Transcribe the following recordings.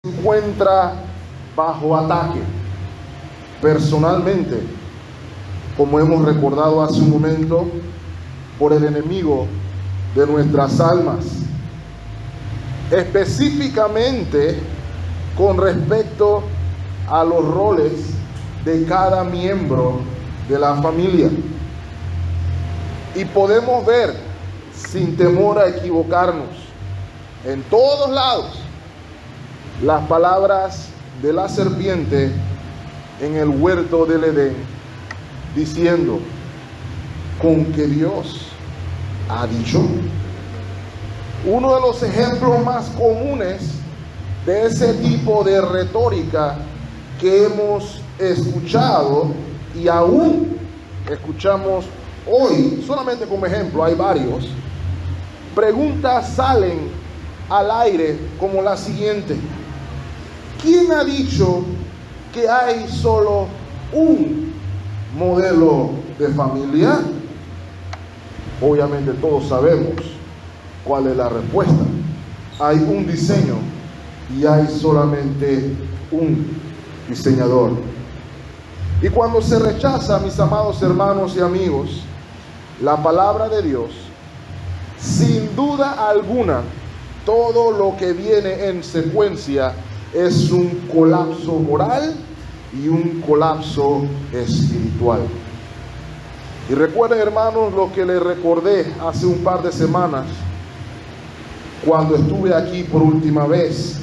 encuentra bajo ataque personalmente, como hemos recordado hace un momento, por el enemigo de nuestras almas, específicamente con respecto a los roles de cada miembro de la familia. Y podemos ver, sin temor a equivocarnos, en todos lados, las palabras de la serpiente en el huerto del Edén, diciendo: ¿con qué Dios ha dicho? Uno de los ejemplos más comunes de ese tipo de retórica que hemos escuchado y aún escuchamos hoy, solamente como ejemplo, hay varios. Preguntas salen al aire como la siguiente: ¿quién ha dicho que hay solo un modelo de familia? Obviamente todos sabemos cuál es la respuesta. Hay un diseño y hay solamente un diseñador. Y cuando se rechaza, mis amados hermanos y amigos, la palabra de Dios, sin duda alguna, todo lo que viene en secuencia es un colapso moral y un colapso espiritual. Y recuerden, hermanos, lo que les recordé hace un par de semanas, cuando estuve aquí por última vez.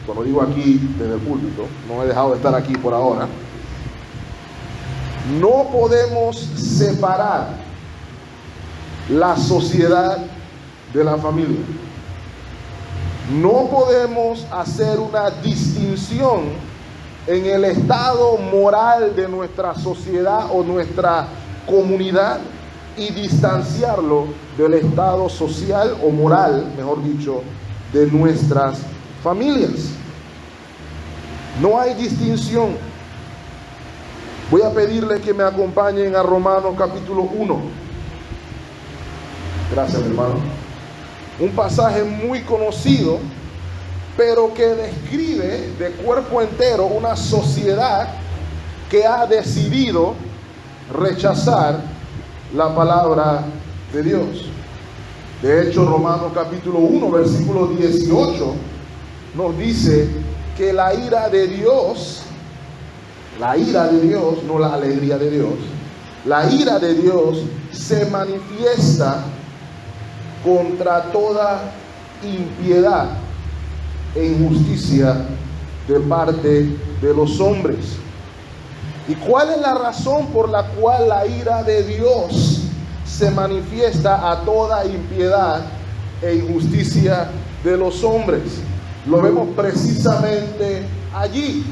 Cuando digo aquí desde el púlpito, no he dejado de estar aquí por ahora. No podemos separar la sociedad de la familia. No podemos hacer una distinción en el estado moral de nuestra sociedad o nuestra comunidad y distanciarlo del estado social o moral, mejor dicho, de nuestras familias. No hay distinción. Voy a pedirles que me acompañen a Romanos capítulo 1. Gracias, hermano. Un pasaje muy conocido, pero que describe de cuerpo entero una sociedad que ha decidido rechazar la palabra de Dios. De hecho, Romanos capítulo 1, versículo 18, nos dice que la ira de Dios, no la alegría de Dios, la ira de Dios se manifiesta contra toda impiedad e injusticia de parte de los hombres. ¿Y cuál es la razón por la cual la ira de Dios se manifiesta a toda impiedad e injusticia de los hombres? Lo vemos precisamente allí,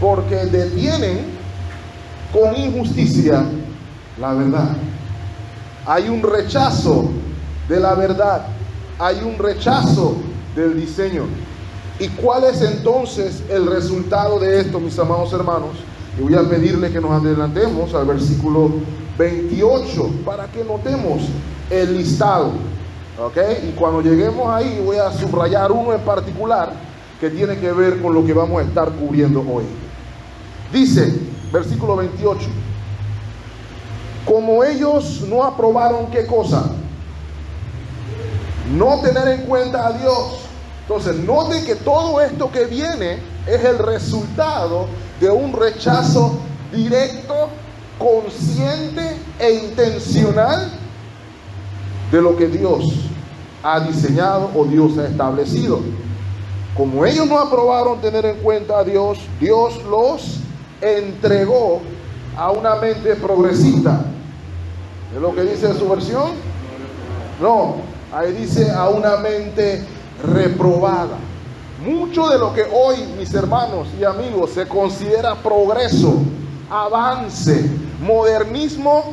porque detienen con injusticia la verdad. Hay un rechazo de la verdad, hay un rechazo del diseño. ¿Y cuál es entonces el resultado de esto, mis amados hermanos? Y voy a pedirle que nos adelantemos al versículo 28 para que notemos el listado, ¿ok? Y cuando lleguemos ahí voy a subrayar uno en particular que tiene que ver con lo que vamos a estar cubriendo hoy. Dice, versículo 28: como ellos no aprobaron, ¿qué cosa? No tener en cuenta a Dios. Entonces, noten que todo esto que viene es el resultado de un rechazo directo, consciente e intencional de lo que Dios ha diseñado o Dios ha establecido. Como ellos no aprobaron tener en cuenta a Dios, Dios los entregó a una mente progresista. ¿Es lo que dice su versión? No, ahí dice a una mente reprobada. Mucho de lo que hoy, mis hermanos y amigos, se considera progreso, avance, modernismo,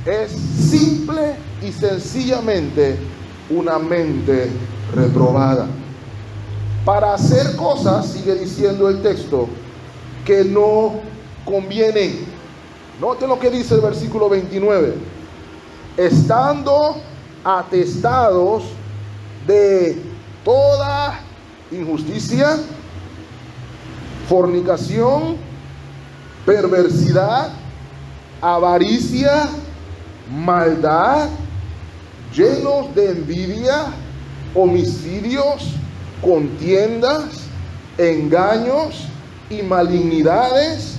es simple y sencillamente una mente reprobada. Para hacer cosas, sigue diciendo el texto, que no convienen. Noten lo que dice el versículo 29. Estando atestados de toda injusticia fornicación, perversidad, avaricia, maldad, llenos de envidia, homicidios, contiendas, engaños y malignidades.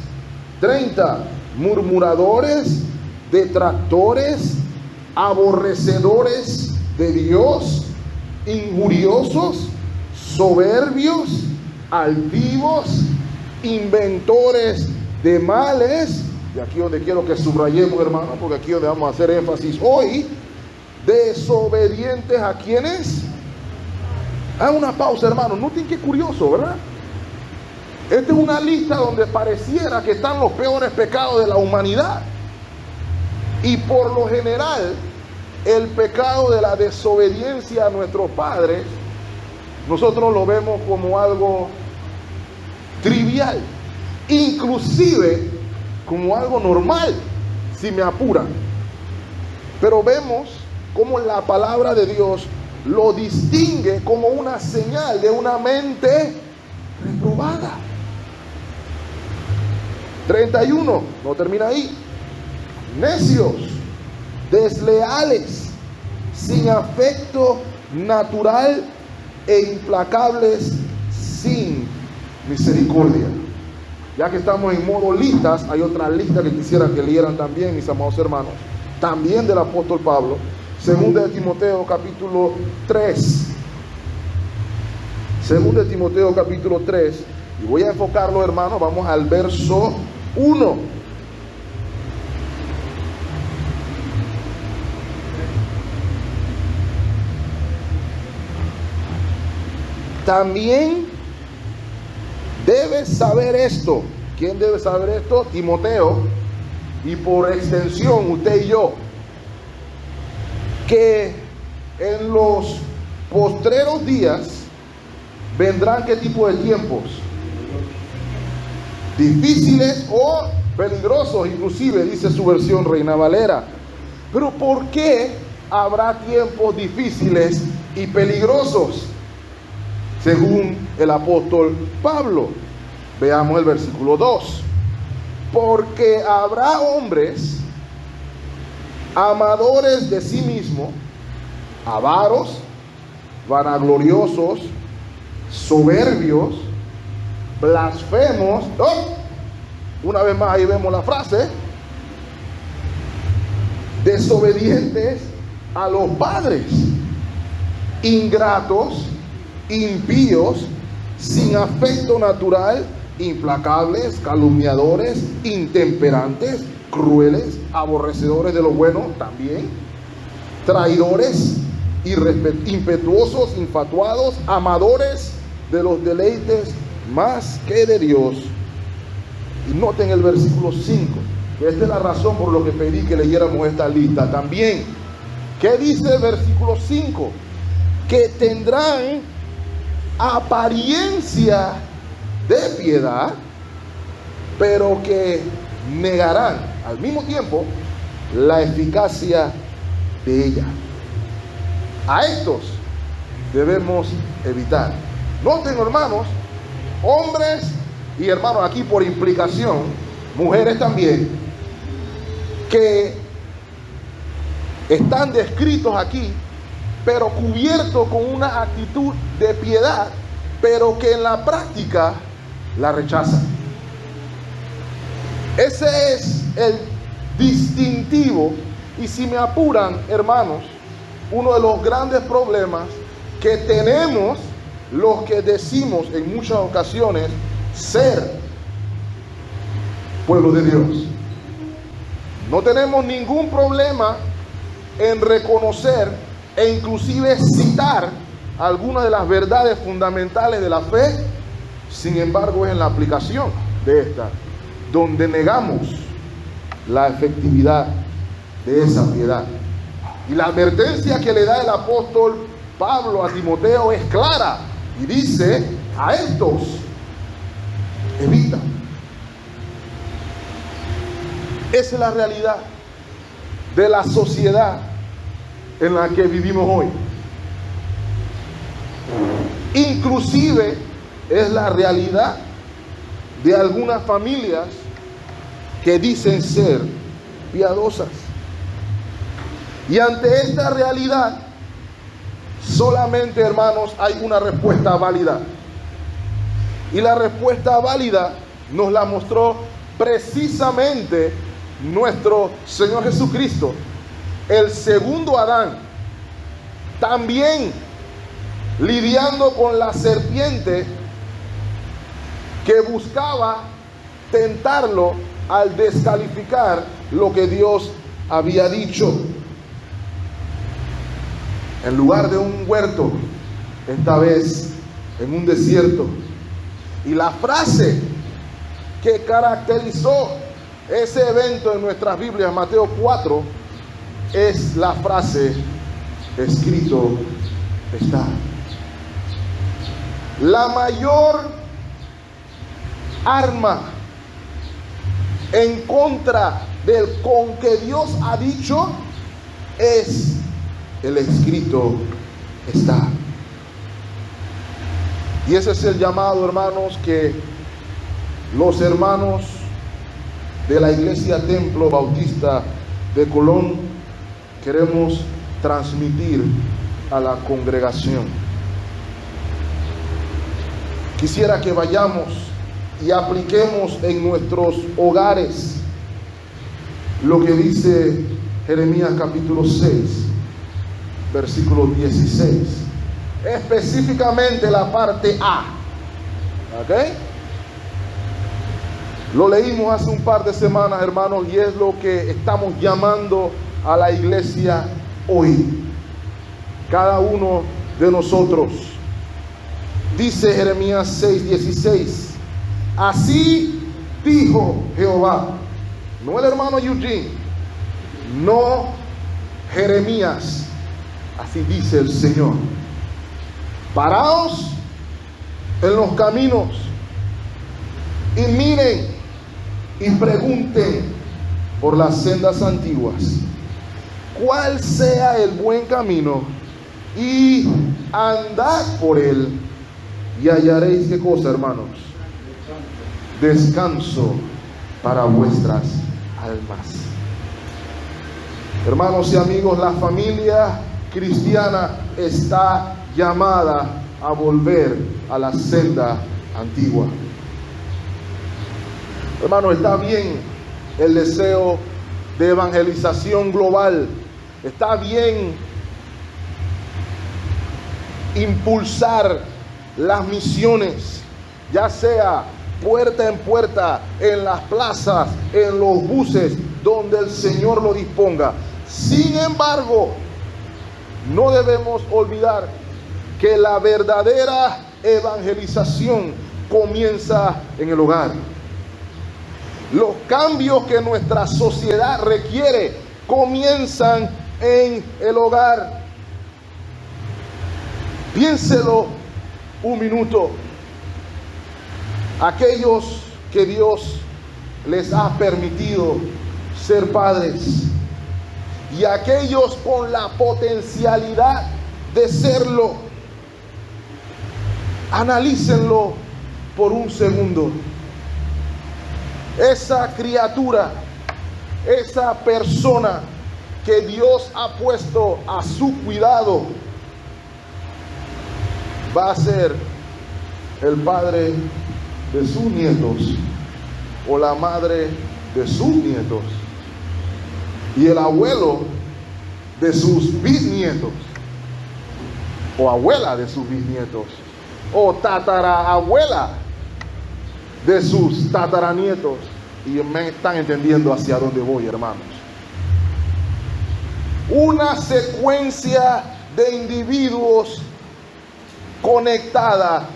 30. Murmuradores, detractores, aborrecedores de Dios, injuriosos, soberbios, altivos, inventores de males. Y aquí donde quiero que subrayemos, hermano, porque aquí donde vamos a hacer énfasis hoy. Desobedientes a quienes. Haga una pausa, hermano. Noten qué curioso, ¿verdad? Esta es una lista donde pareciera que están los peores pecados de la humanidad. Y por lo general, el pecado de la desobediencia a nuestros padres, nosotros lo vemos como algo trivial, inclusive como algo normal, si me apuran. Pero vemos cómo la palabra de Dios lo distingue como una señal de una mente reprobada. 31, no termina ahí. Necios, desleales, sin afecto natural e implacables, sin misericordia. Ya que estamos en modo listas, hay otra lista que quisiera que leyeran también, mis amados hermanos, también del apóstol Pablo. Segunda de Timoteo capítulo 3. Segunda de Timoteo capítulo 3. Y voy a enfocarlo, hermanos, vamos al verso 1. También debes saber esto. ¿Quién debe saber esto? Timoteo. Y por extensión, usted y yo. Que en los postreros días vendrán ¿qué tipo de tiempos? Difíciles o peligrosos, inclusive dice su versión Reina Valera. Pero ¿por qué habrá tiempos difíciles y peligrosos? Según el apóstol Pablo. Veamos el versículo 2. Porque habrá hombres amadores de sí mismos, avaros, vanagloriosos, soberbios, blasfemos. ¡Oh! Una vez más ahí vemos la frase. Desobedientes a los padres, ingratos, impíos, sin afecto natural, implacables, calumniadores, intemperantes, crueles, aborrecedores de lo bueno también, traidores, impetuosos, infatuados, amadores de los deleites más que de Dios. Y noten el versículo 5, que esta es la razón por lo que pedí que leyéramos esta lista también. ¿Qué dice el versículo 5? Que tendrán apariencia de piedad, pero que negarán al mismo tiempo la eficacia de ella. A estos debemos evitar. Noten, hermanos, hombres y hermanos, aquí por implicación, mujeres también, que están descritos aquí, pero cubiertos con una actitud de piedad, pero que en la práctica la rechazan. Ese es el distintivo, y si me apuran, hermanos, uno de los grandes problemas que tenemos los que decimos en muchas ocasiones ser pueblo de Dios. No tenemos ningún problema en reconocer e inclusive citar algunas de las verdades fundamentales de la fe. Sin embargo, es en la aplicación de esta donde negamos la efectividad de esa piedad. Y la advertencia que le da el apóstol Pablo a Timoteo es clara y dice: a estos evita. Esa es la realidad de la sociedad en la que vivimos hoy. Inclusive es la realidad de algunas familias que dicen ser piadosas. Y ante esta realidad, solamente, hermanos, hay una respuesta válida. Y la respuesta válida nos la mostró precisamente nuestro Señor Jesucristo, el segundo Adán, también lidiando con la serpiente que buscaba tentarlo al descalificar lo que Dios había dicho. En lugar de un huerto, esta vez en un desierto. Y la frase que caracterizó ese evento en nuestras Biblias, Mateo 4, es la frase: escrito está. La mayor arma en contra del con que Dios ha dicho es el escrito está. Y ese es el llamado, hermanos, que los hermanos de la Iglesia Templo Bautista de Colón queremos transmitir a la congregación. Quisiera que vayamos y apliquemos en nuestros hogares lo que dice Jeremías capítulo 6, versículo 16. Específicamente la parte A. ¿Ok? Lo leímos hace un par de semanas, hermanos, y es lo que estamos llamando a la iglesia hoy. Cada uno de nosotros. Dice Jeremías 6:16. Así dijo Jehová. No el hermano Eugene, no Jeremías. Así dice el Señor. Paraos en los caminos y miren y pregunten por las sendas antiguas cuál sea el buen camino, y andad por él y hallaréis, ¿qué cosa, hermanos? Descanso para vuestras almas. Hermanos y amigos, la familia cristiana está llamada a volver a la senda antigua. Hermano, está bien el deseo de evangelización global. Está bien impulsar las misiones, ya sea puerta en puerta, en las plazas, en los buses, donde el Señor lo disponga. Sin embargo, no debemos olvidar que la verdadera evangelización comienza en el hogar. Los cambios que nuestra sociedad requiere comienzan en el hogar. Piénselo un minuto. Aquellos que Dios les ha permitido ser padres y aquellos con la potencialidad de serlo, analícenlo por un segundo. Esa criatura, esa persona que Dios ha puesto a su cuidado, va a ser el padre de sus nietos o la madre de sus nietos y el abuelo de sus bisnietos o abuela de sus bisnietos o tataraabuela de sus tataranietos. Y me están entendiendo hacia dónde voy, hermanos. Una secuencia de individuos conectada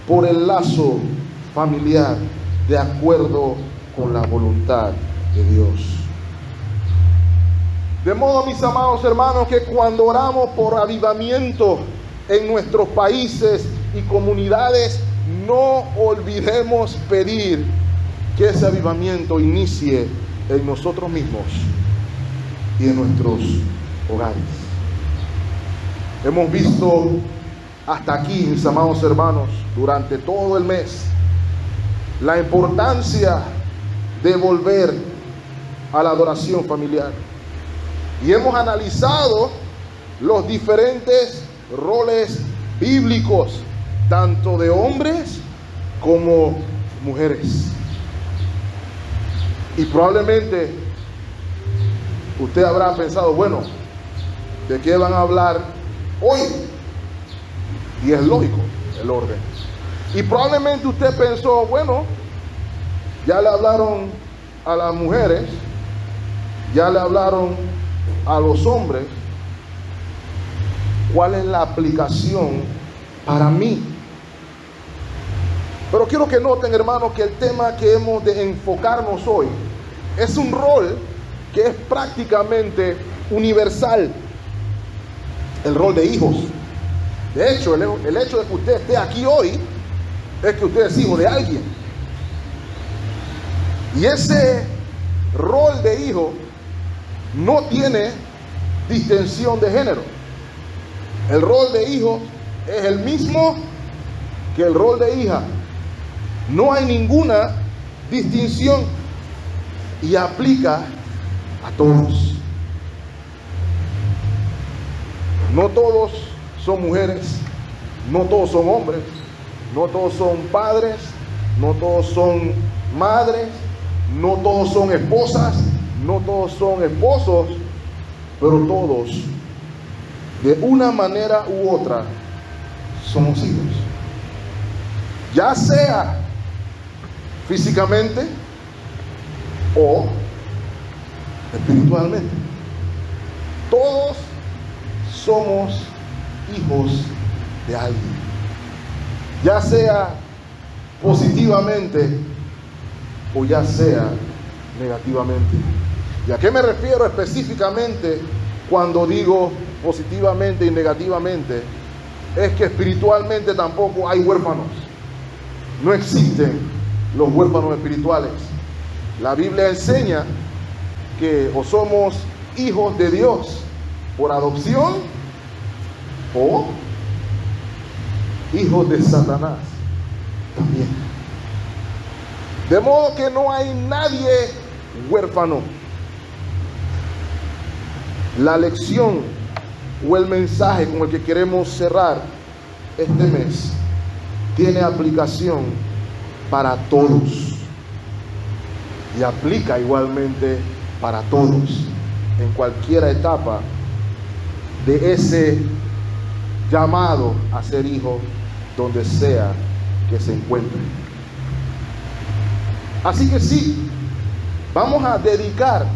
por el lazo familiar, de acuerdo con la voluntad de Dios. De modo, mis amados hermanos, que cuando oramos por avivamiento en nuestros países y comunidades, no olvidemos pedir que ese avivamiento inicie en nosotros mismos y en nuestros hogares. Hemos visto hasta aquí, mis amados hermanos, durante todo el mes, la importancia de volver a la adoración familiar. Y hemos analizado los diferentes roles bíblicos, tanto de hombres como mujeres. Y probablemente usted habrá pensado, bueno, ¿de qué van a hablar hoy? Y es lógico el orden. Y probablemente usted pensó, bueno, ya le hablaron a las mujeres, ya le hablaron a los hombres, ¿cuál es la aplicación para mí? Pero quiero que noten, hermanos, que el tema que hemos de enfocarnos hoy es un rol que es prácticamente universal, el rol de hijos. De hecho, el hecho de que usted esté aquí hoy es que usted es hijo de alguien. Y ese rol de hijo no tiene distinción de género. El rol de hijo es el mismo que el rol de hija. No hay ninguna distinción y aplica a todos. No todos son mujeres, no todos son hombres, no todos son padres, no todos son madres, no todos son esposas, no todos son esposos, pero todos, de una manera u otra, somos hijos. Ya sea físicamente o espiritualmente. Todos somos hijos de alguien. Ya sea positivamente o ya sea negativamente. ¿Y a qué me refiero específicamente cuando digo positivamente y negativamente? Es que espiritualmente tampoco hay huérfanos. No existen los huérfanos espirituales. La Biblia enseña que o somos hijos de Dios por adopción o hijos de Satanás también. De modo que no hay nadie huérfano. La lección o el mensaje con el que queremos cerrar este mes tiene aplicación para todos y aplica igualmente para todos en cualquier etapa de ese llamado a ser hijo, donde sea que se encuentre. Así que sí, vamos a dedicar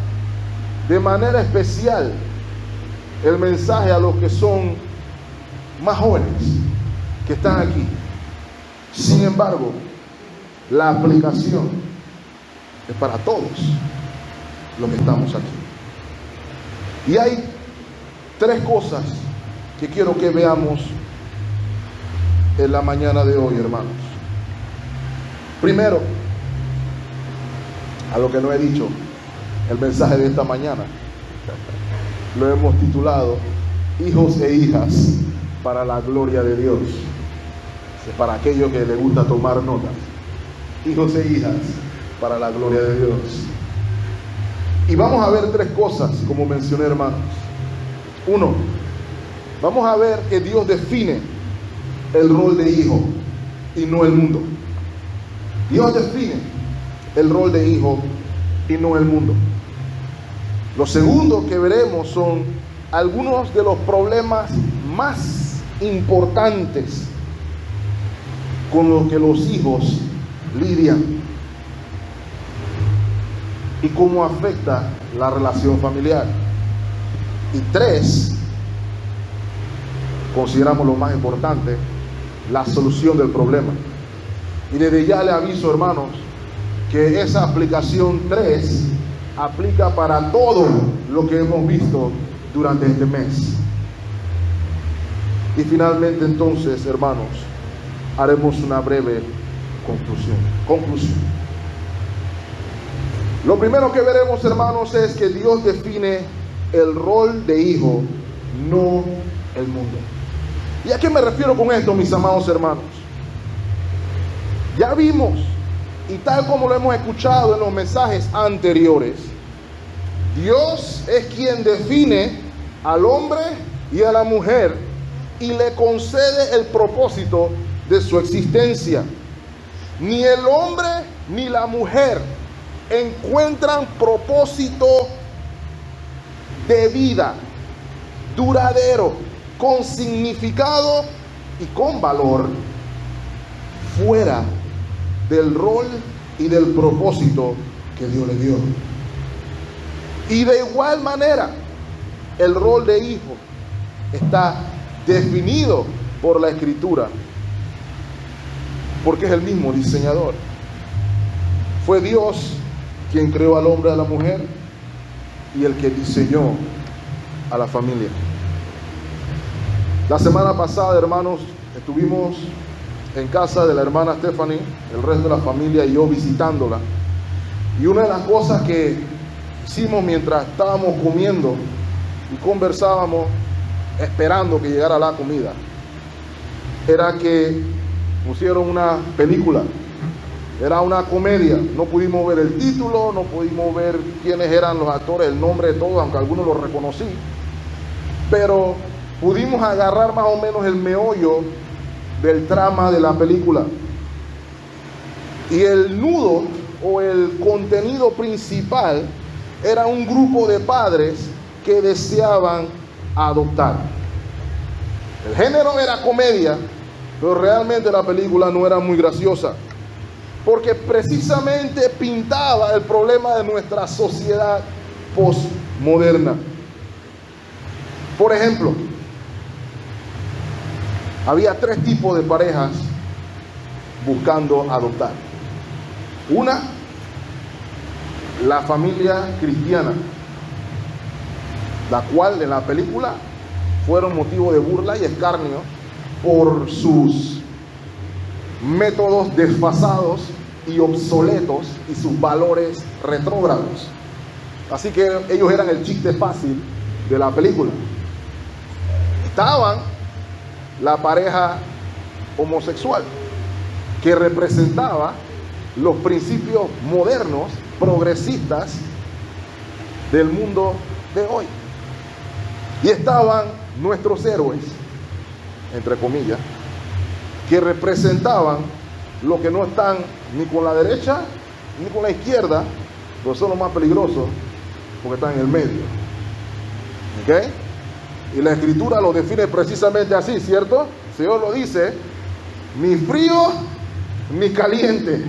de manera especial el mensaje a los que son más jóvenes que están aquí. Sin embargo, la aplicación es para todos los que estamos aquí. Y hay tres cosas que quiero que veamos en la mañana de hoy, hermanos. Primero, a lo que no he dicho, el mensaje de esta mañana lo hemos titulado Hijos e hijas para la gloria de Dios. Para aquellos que les gusta tomar notas, hijos e hijas para la gloria de Dios. Y vamos a ver tres cosas, como mencioné, hermanos. Uno, vamos a ver que Dios define el rol de hijo y no el mundo. Dios define el rol de hijo y no el mundo. Lo segundo que veremos son algunos de los problemas más importantes con los que los hijos lidian y cómo afecta la relación familiar. Y tres, consideramos lo más importante, la solución del problema. Y desde ya le aviso, hermanos, que esa aplicación 3 aplica para todo lo que hemos visto durante este mes. Y finalmente, entonces, hermanos, haremos una breve conclusión. Lo primero que veremos, hermanos, es que Dios define el rol de hijo, no el mundo. ¿Y a qué me refiero con esto, mis amados hermanos? Ya vimos Y tal como lo hemos escuchado en los mensajes anteriores, Dios es quien define al hombre y a la mujer y le concede el propósito de su existencia. Ni el hombre ni la mujer encuentran propósito de vida duradero, con significado y con valor, fuera del rol y del propósito que Dios le dio. Y de igual manera, el rol de hijo está definido por la Escritura, porque es el mismo diseñador. Fue Dios quien creó al hombre y a la mujer y el que diseñó a la familia. La semana pasada, hermanos, estuvimos en casa de la hermana Stephanie, el resto de la familia y yo visitándola. Y una de las cosas que hicimos mientras estábamos comiendo y conversábamos, esperando que llegara la comida, era que pusieron una película. Era una comedia. No pudimos ver el título, no pudimos ver quiénes eran los actores, el nombre de todos, aunque algunos los reconocí. Pero pudimos agarrar más o menos el meollo del trama de la película. Y el nudo o el contenido principal era un grupo de padres que deseaban adoptar. El género era comedia, pero realmente la película no era muy graciosa, porque precisamente pintaba el problema de nuestra sociedad postmoderna. Por ejemplo, había 3 tipos de parejas buscando adoptar. Una, la familia cristiana, la cual en la película fueron motivo de burla y escarnio por sus métodos desfasados y obsoletos y sus valores retrógrados. Así que ellos eran el chiste fácil de la película. Estaban la pareja homosexual, que representaba los principios modernos, progresistas del mundo de hoy. Y estaban nuestros héroes, entre comillas, que representaban lo que no están ni con la derecha ni con la izquierda, pero son los más peligrosos porque están en el medio. ¿Ok? Y la Escritura lo define precisamente así, ¿cierto? El Señor lo dice, ni frío ni caliente.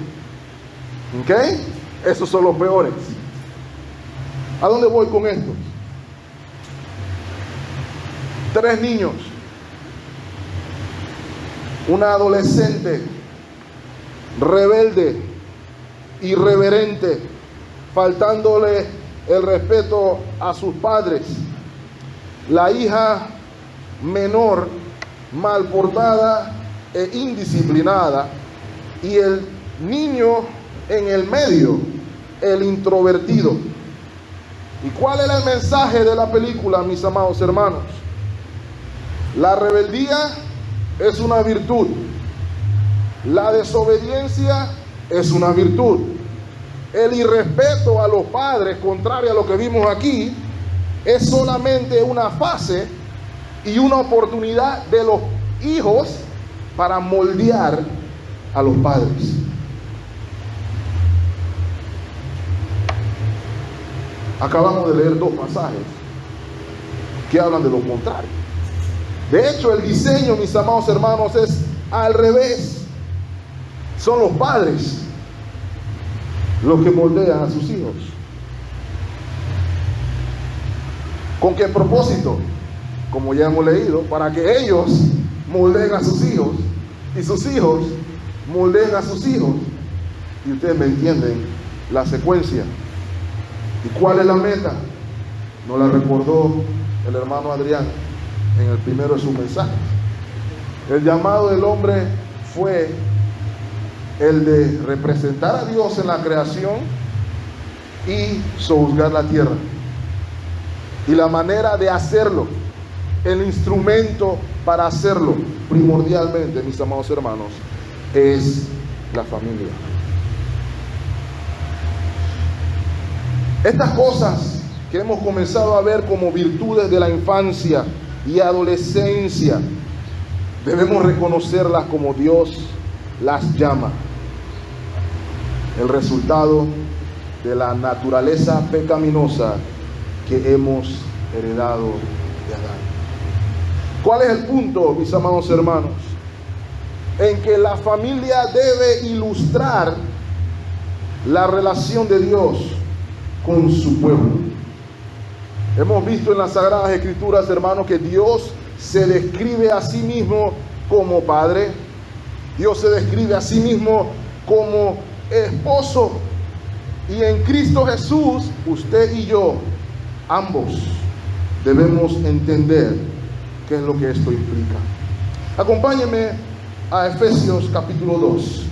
¿Ok? Esos son los peores. ¿A dónde voy con esto? 3 niños, una adolescente rebelde, irreverente, faltándole el respeto a sus padres, la hija menor mal portada e indisciplinada, y el niño en el medio, el introvertido. ¿Y cuál era el mensaje de la película, mis amados hermanos? La rebeldía es una virtud. La desobediencia es una virtud. El irrespeto a los padres, contrario a lo que vimos aquí, es solamente una fase y una oportunidad de los hijos para moldear a los padres. Acabamos de leer 2 pasajes que hablan de lo contrario. De hecho, el diseño, mis amados hermanos, es al revés. Son los padres los que moldean a sus hijos. ¿Con qué propósito? Como ya hemos leído, para que ellos moldeen a sus hijos y sus hijos moldeen a sus hijos. Y ustedes me entienden la secuencia. ¿Y cuál es la meta? Nos la recordó el hermano Adrián en el primero de sus mensajes. El llamado del hombre fue el de representar a Dios en la creación y sojuzgar la tierra. Y la manera de hacerlo, el instrumento para hacerlo, primordialmente, mis amados hermanos, es la familia. Estas cosas que hemos comenzado a ver como virtudes de la infancia y adolescencia, debemos reconocerlas como Dios las llama. El resultado de la naturaleza pecaminosa que hemos heredado de Adán. ¿Cuál es el punto, mis amados hermanos? En que la familia debe ilustrar la relación de Dios con su pueblo. Hemos visto en las Sagradas Escrituras, hermanos, que Dios se describe a sí mismo como Padre. Dios se describe a sí mismo como esposo. Y en Cristo Jesús, usted y yo, ambos, debemos entender qué es lo que esto implica. Acompáñeme a Efesios capítulo 2.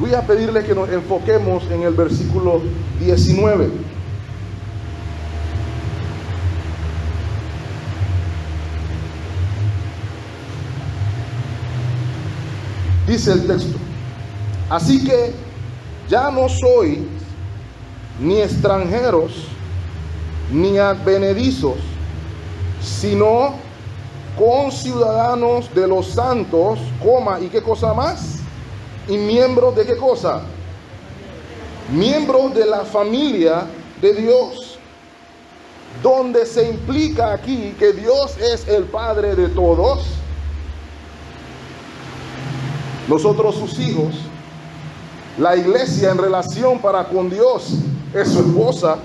Voy a pedirle que nos enfoquemos en el versículo 19. Dice el texto: así que ya no sois ni extranjeros ni advenedizos, sino conciudadanos de los santos, ¿y qué cosa más? ¿Y miembros de qué cosa? Miembros de la familia de Dios, donde se implica aquí que Dios es el Padre de todos, nosotros sus hijos, la iglesia en relación para con Dios es su esposa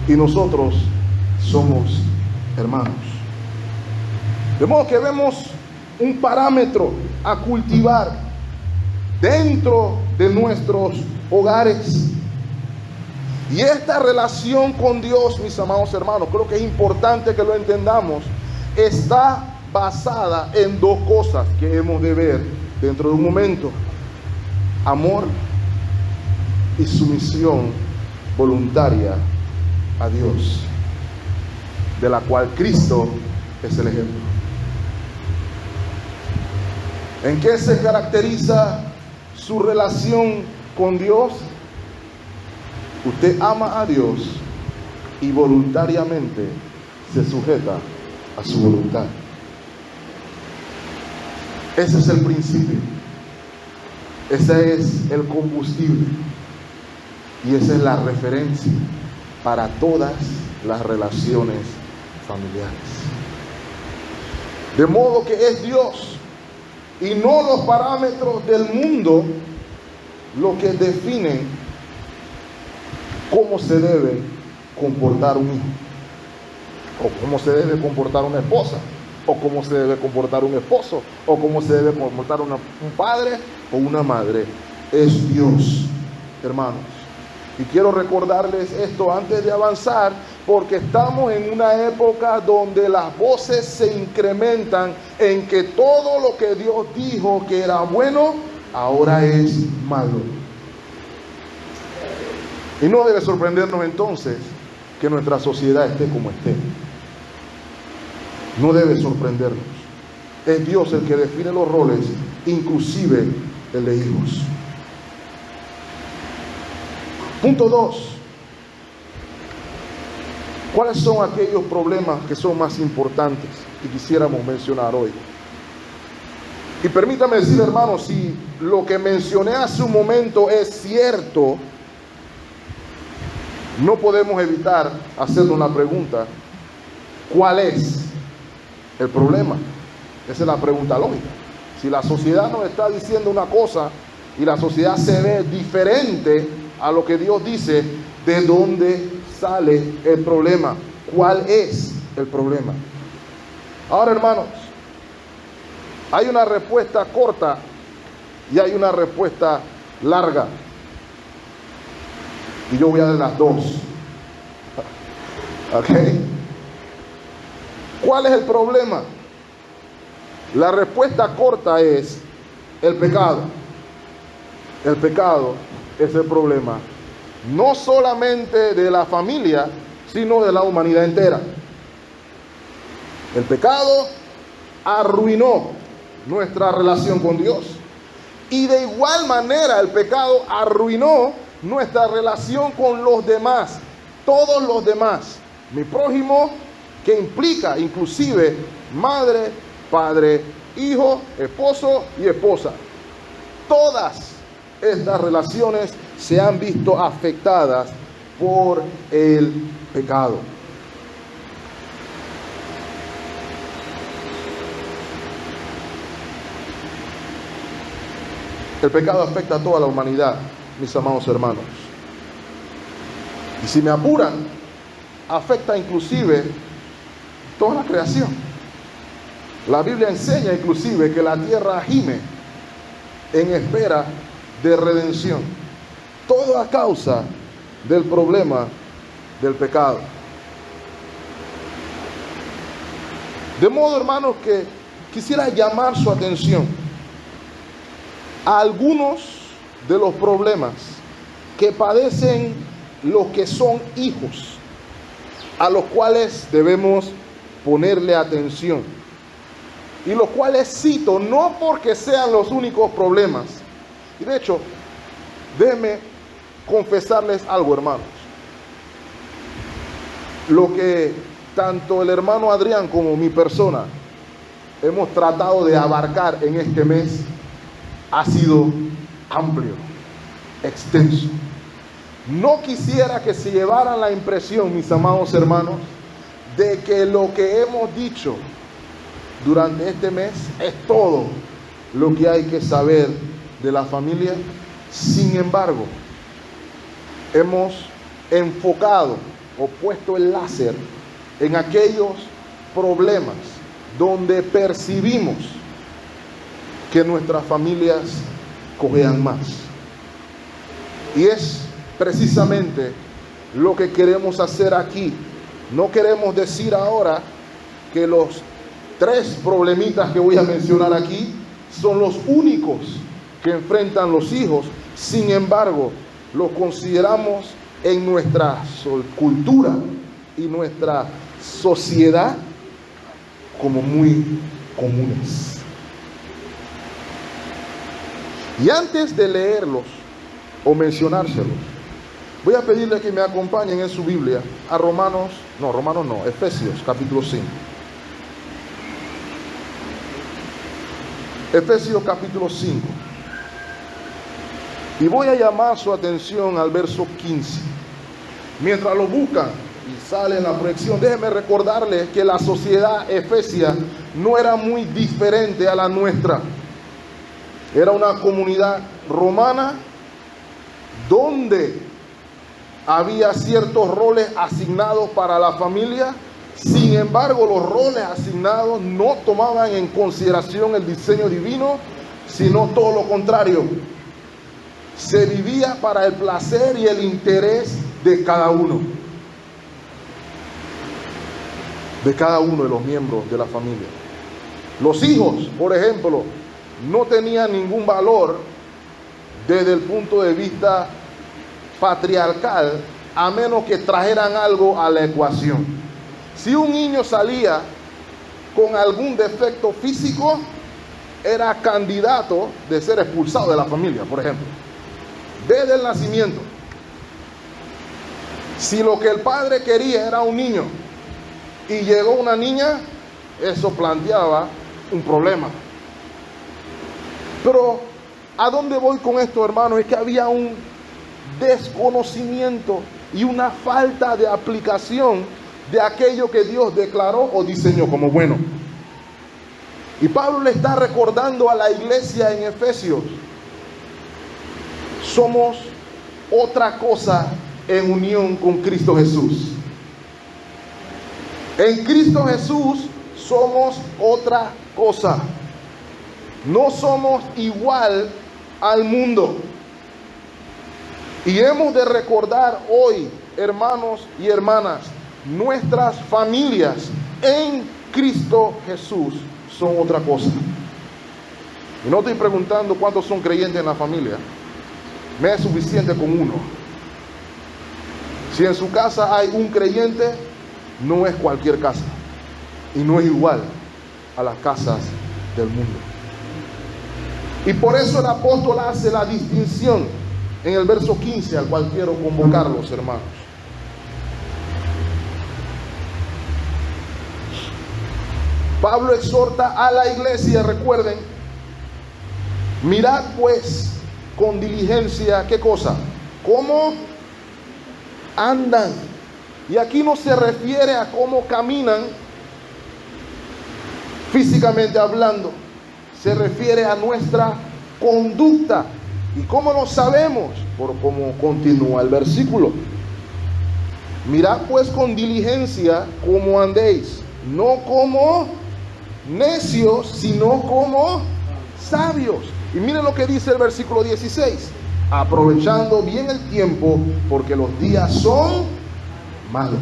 y nosotros somos hermanos. De modo que vemos un parámetro a cultivar dentro de nuestros hogares. Y esta relación con Dios, mis amados hermanos, creo que es importante que lo entendamos, está basada en dos cosas que hemos de ver dentro de un momento: amor y sumisión voluntaria a Dios, de la cual Cristo es el ejemplo. ¿En qué se caracteriza su relación con Dios? Usted ama a Dios y voluntariamente se sujeta a su voluntad. Ese es el principio, ese es el combustible y esa es la referencia para todas las relaciones familiares. De modo que es Dios y no los parámetros del mundo lo que definen cómo se debe comportar un hijo, o cómo se debe comportar una esposa, o cómo se debe comportar un esposo, o cómo se debe comportar un padre o una madre. Es Dios, hermanos. Y quiero recordarles esto antes de avanzar, porque estamos en una época donde las voces se incrementan en que todo lo que Dios dijo que era bueno, ahora es malo. Y no debe sorprendernos entonces que nuestra sociedad esté como esté. No debe sorprendernos. Es Dios el que define los roles, inclusive el de hijos. Punto 2. ¿Cuáles son aquellos problemas que son más importantes que quisiéramos mencionar hoy? Y permítame decir, hermanos, si lo que mencioné hace un momento es cierto, no podemos evitar hacernos la pregunta: ¿cuál es el problema? Esa es la pregunta lógica. Si la sociedad nos está diciendo una cosa y la sociedad se ve diferente a lo que Dios dice, ¿de dónde sale el problema? ¿Cuál es el problema? Ahora, hermanos, hay una respuesta corta y hay una respuesta larga. Y yo voy a dar las dos. ¿Ok? ¿Cuál es el problema? La respuesta corta es el pecado. El pecado es el problema, no solamente de la familia, sino de la humanidad entera. El pecado arruinó nuestra relación con Dios. Y de igual manera el pecado arruinó nuestra relación con los demás, todos los demás, mi prójimo, que implica inclusive madre, padre, hijo, esposo y esposa. Todas estas relaciones se han visto afectadas por el pecado. El pecado afecta a toda la humanidad, mis amados hermanos. Y si me apuran, afecta inclusive toda la creación. La Biblia enseña inclusive que la tierra gime en espera de redención. Todo a causa del problema del pecado. De modo, hermanos, que quisiera llamar su atención a algunos de los problemas que padecen los que son hijos, a los cuales debemos ponerle atención, y los cuales cito no porque sean los únicos problemas. Y de hecho, déjenme confesarles algo, hermanos. Lo que tanto el hermano Adrián como mi persona hemos tratado de abarcar en este mes ha sido amplio, extenso. No quisiera que se llevaran la impresión, mis amados hermanos, de que lo que hemos dicho durante este mes es todo lo que hay que saber de la familia. Sin embargo, hemos enfocado o puesto el láser en aquellos problemas donde percibimos que nuestras familias cojean más. Y es precisamente lo que queremos hacer aquí. No queremos decir ahora que los 3 problemitas que voy a mencionar aquí son los únicos que enfrentan los hijos. Sin embargo, los consideramos en nuestra cultura y nuestra sociedad como muy comunes. Y antes de leerlos o mencionárselos, voy a pedirle que me acompañen en su Biblia a Efesios capítulo 5. Efesios capítulo 5. Y voy a llamar su atención al verso 15. Mientras lo buscan y sale en la proyección, déjenme recordarles que la sociedad efesia no era muy diferente a la nuestra. Era una comunidad romana donde había ciertos roles asignados para la familia. Sin embargo, los roles asignados no tomaban en consideración el diseño divino, sino todo lo contrario. Se vivía para el placer y el interés de cada uno de los miembros de la familia. Los hijos, por ejemplo, no tenían ningún valor desde el punto de vista patriarcal, a menos que trajeran algo a la ecuación. Si un niño salía con algún defecto físico, era candidato de ser expulsado de la familia, por ejemplo, desde el nacimiento. Si lo que el padre quería era un niño y llegó una niña, eso planteaba un problema. Pero ¿a dónde voy con esto, hermanos? Es que había un desconocimiento y una falta de aplicación de aquello que Dios declaró o diseñó como bueno. Y Pablo le está recordando a la iglesia en Efesios: somos otra cosa en unión con Cristo Jesús. En Cristo Jesús somos otra cosa. No somos igual al mundo. Y hemos de recordar hoy, hermanos y hermanas, nuestras familias en Cristo Jesús son otra cosa. Y no estoy preguntando cuántos son creyentes en la familia. Me es suficiente con uno. Si en su casa hay un creyente, no es cualquier casa. Y no es igual a las casas del mundo. Y por eso el apóstol hace la distinción en el verso 15, al cual quiero convocarlos, hermanos. Pablo exhorta a la iglesia, recuerden, mirad pues con diligencia, ¿qué cosa? ¿Cómo andan? Y aquí no se refiere a cómo caminan físicamente hablando, se refiere a nuestra conducta. ¿Y cómo lo sabemos? Por cómo continúa el versículo. Mirad pues con diligencia cómo andéis, no como necios, sino como sabios. Y miren lo que dice el versículo 16: aprovechando bien el tiempo, porque los días son malos.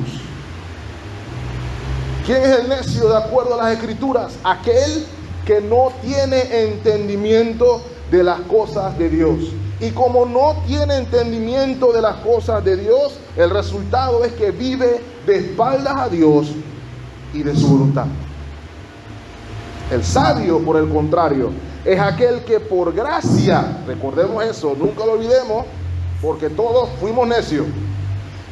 ¿Quién es el necio de acuerdo a las escrituras? Aquel que no tiene entendimiento de las cosas de Dios. Y como no tiene entendimiento de las cosas de Dios, el resultado es que vive de espaldas a Dios y de su voluntad. El sabio, por el contrario, es aquel que por gracia, recordemos eso, nunca lo olvidemos, porque todos fuimos necios,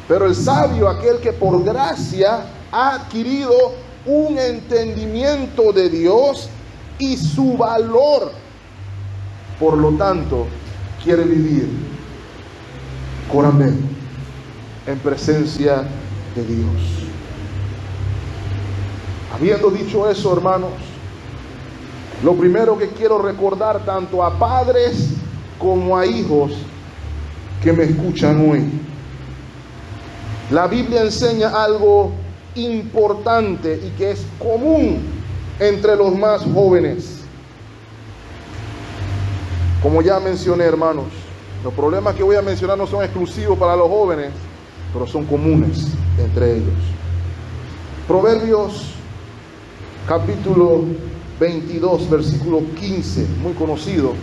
pero el sabio, aquel que por gracia ha adquirido un entendimiento de Dios y su valor, por lo tanto, quiere vivir con amén, en presencia de Dios. Habiendo dicho eso, hermanos, lo primero que quiero recordar tanto a padres como a hijos que me escuchan hoy: la Biblia enseña algo importante y que es común entre los más jóvenes. Como ya mencioné, hermanos, los problemas que voy a mencionar no son exclusivos para los jóvenes, pero son comunes entre ellos. Proverbios capítulo 22, versículo 15, muy conocido.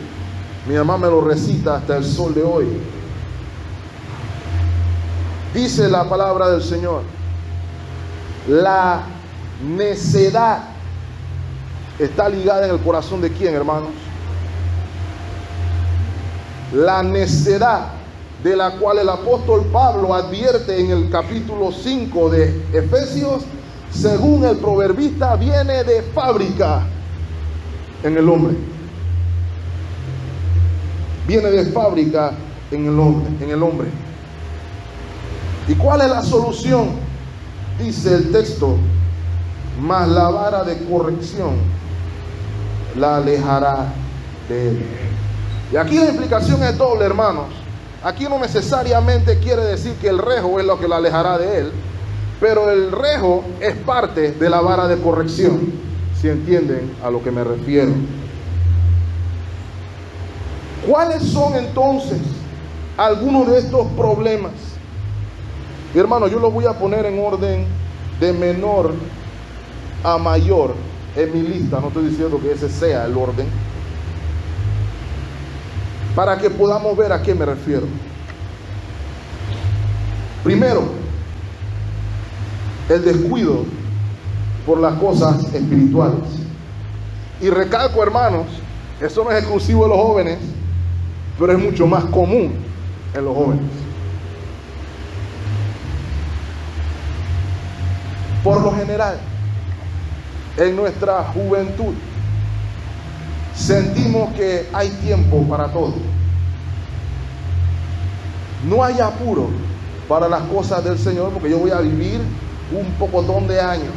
Mi mamá me lo recita hasta el sol de hoy. Dice la palabra del Señor: la necedad está ligada en el corazón de ¿quién, hermanos? La necedad de la cual el apóstol Pablo advierte en el capítulo 5 de Efesios, según el proverbista, viene de fábrica en el hombre. Viene de fábrica en el hombre. ¿Y cuál es la solución? Dice el texto: mas la vara de corrección la alejará de él. Y aquí la implicación es doble, hermanos. Aquí no necesariamente quiere decir que el rejo es lo que la alejará de él, pero el rejo es parte de la vara de corrección, si entienden a lo que me refiero. ¿Cuáles son entonces algunos de estos problemas? Y hermano, yo lo voy a poner en orden de menor a mayor en mi lista. No estoy diciendo que ese sea el orden, para que podamos ver a qué me refiero. Primero, el descuido por las cosas espirituales. Y recalco, hermanos, eso no es exclusivo de los jóvenes, pero es mucho más común en los jóvenes. Por lo general, en nuestra juventud, sentimos que hay tiempo para todo. No hay apuro para las cosas del Señor, porque yo voy a vivir un pocotón de años.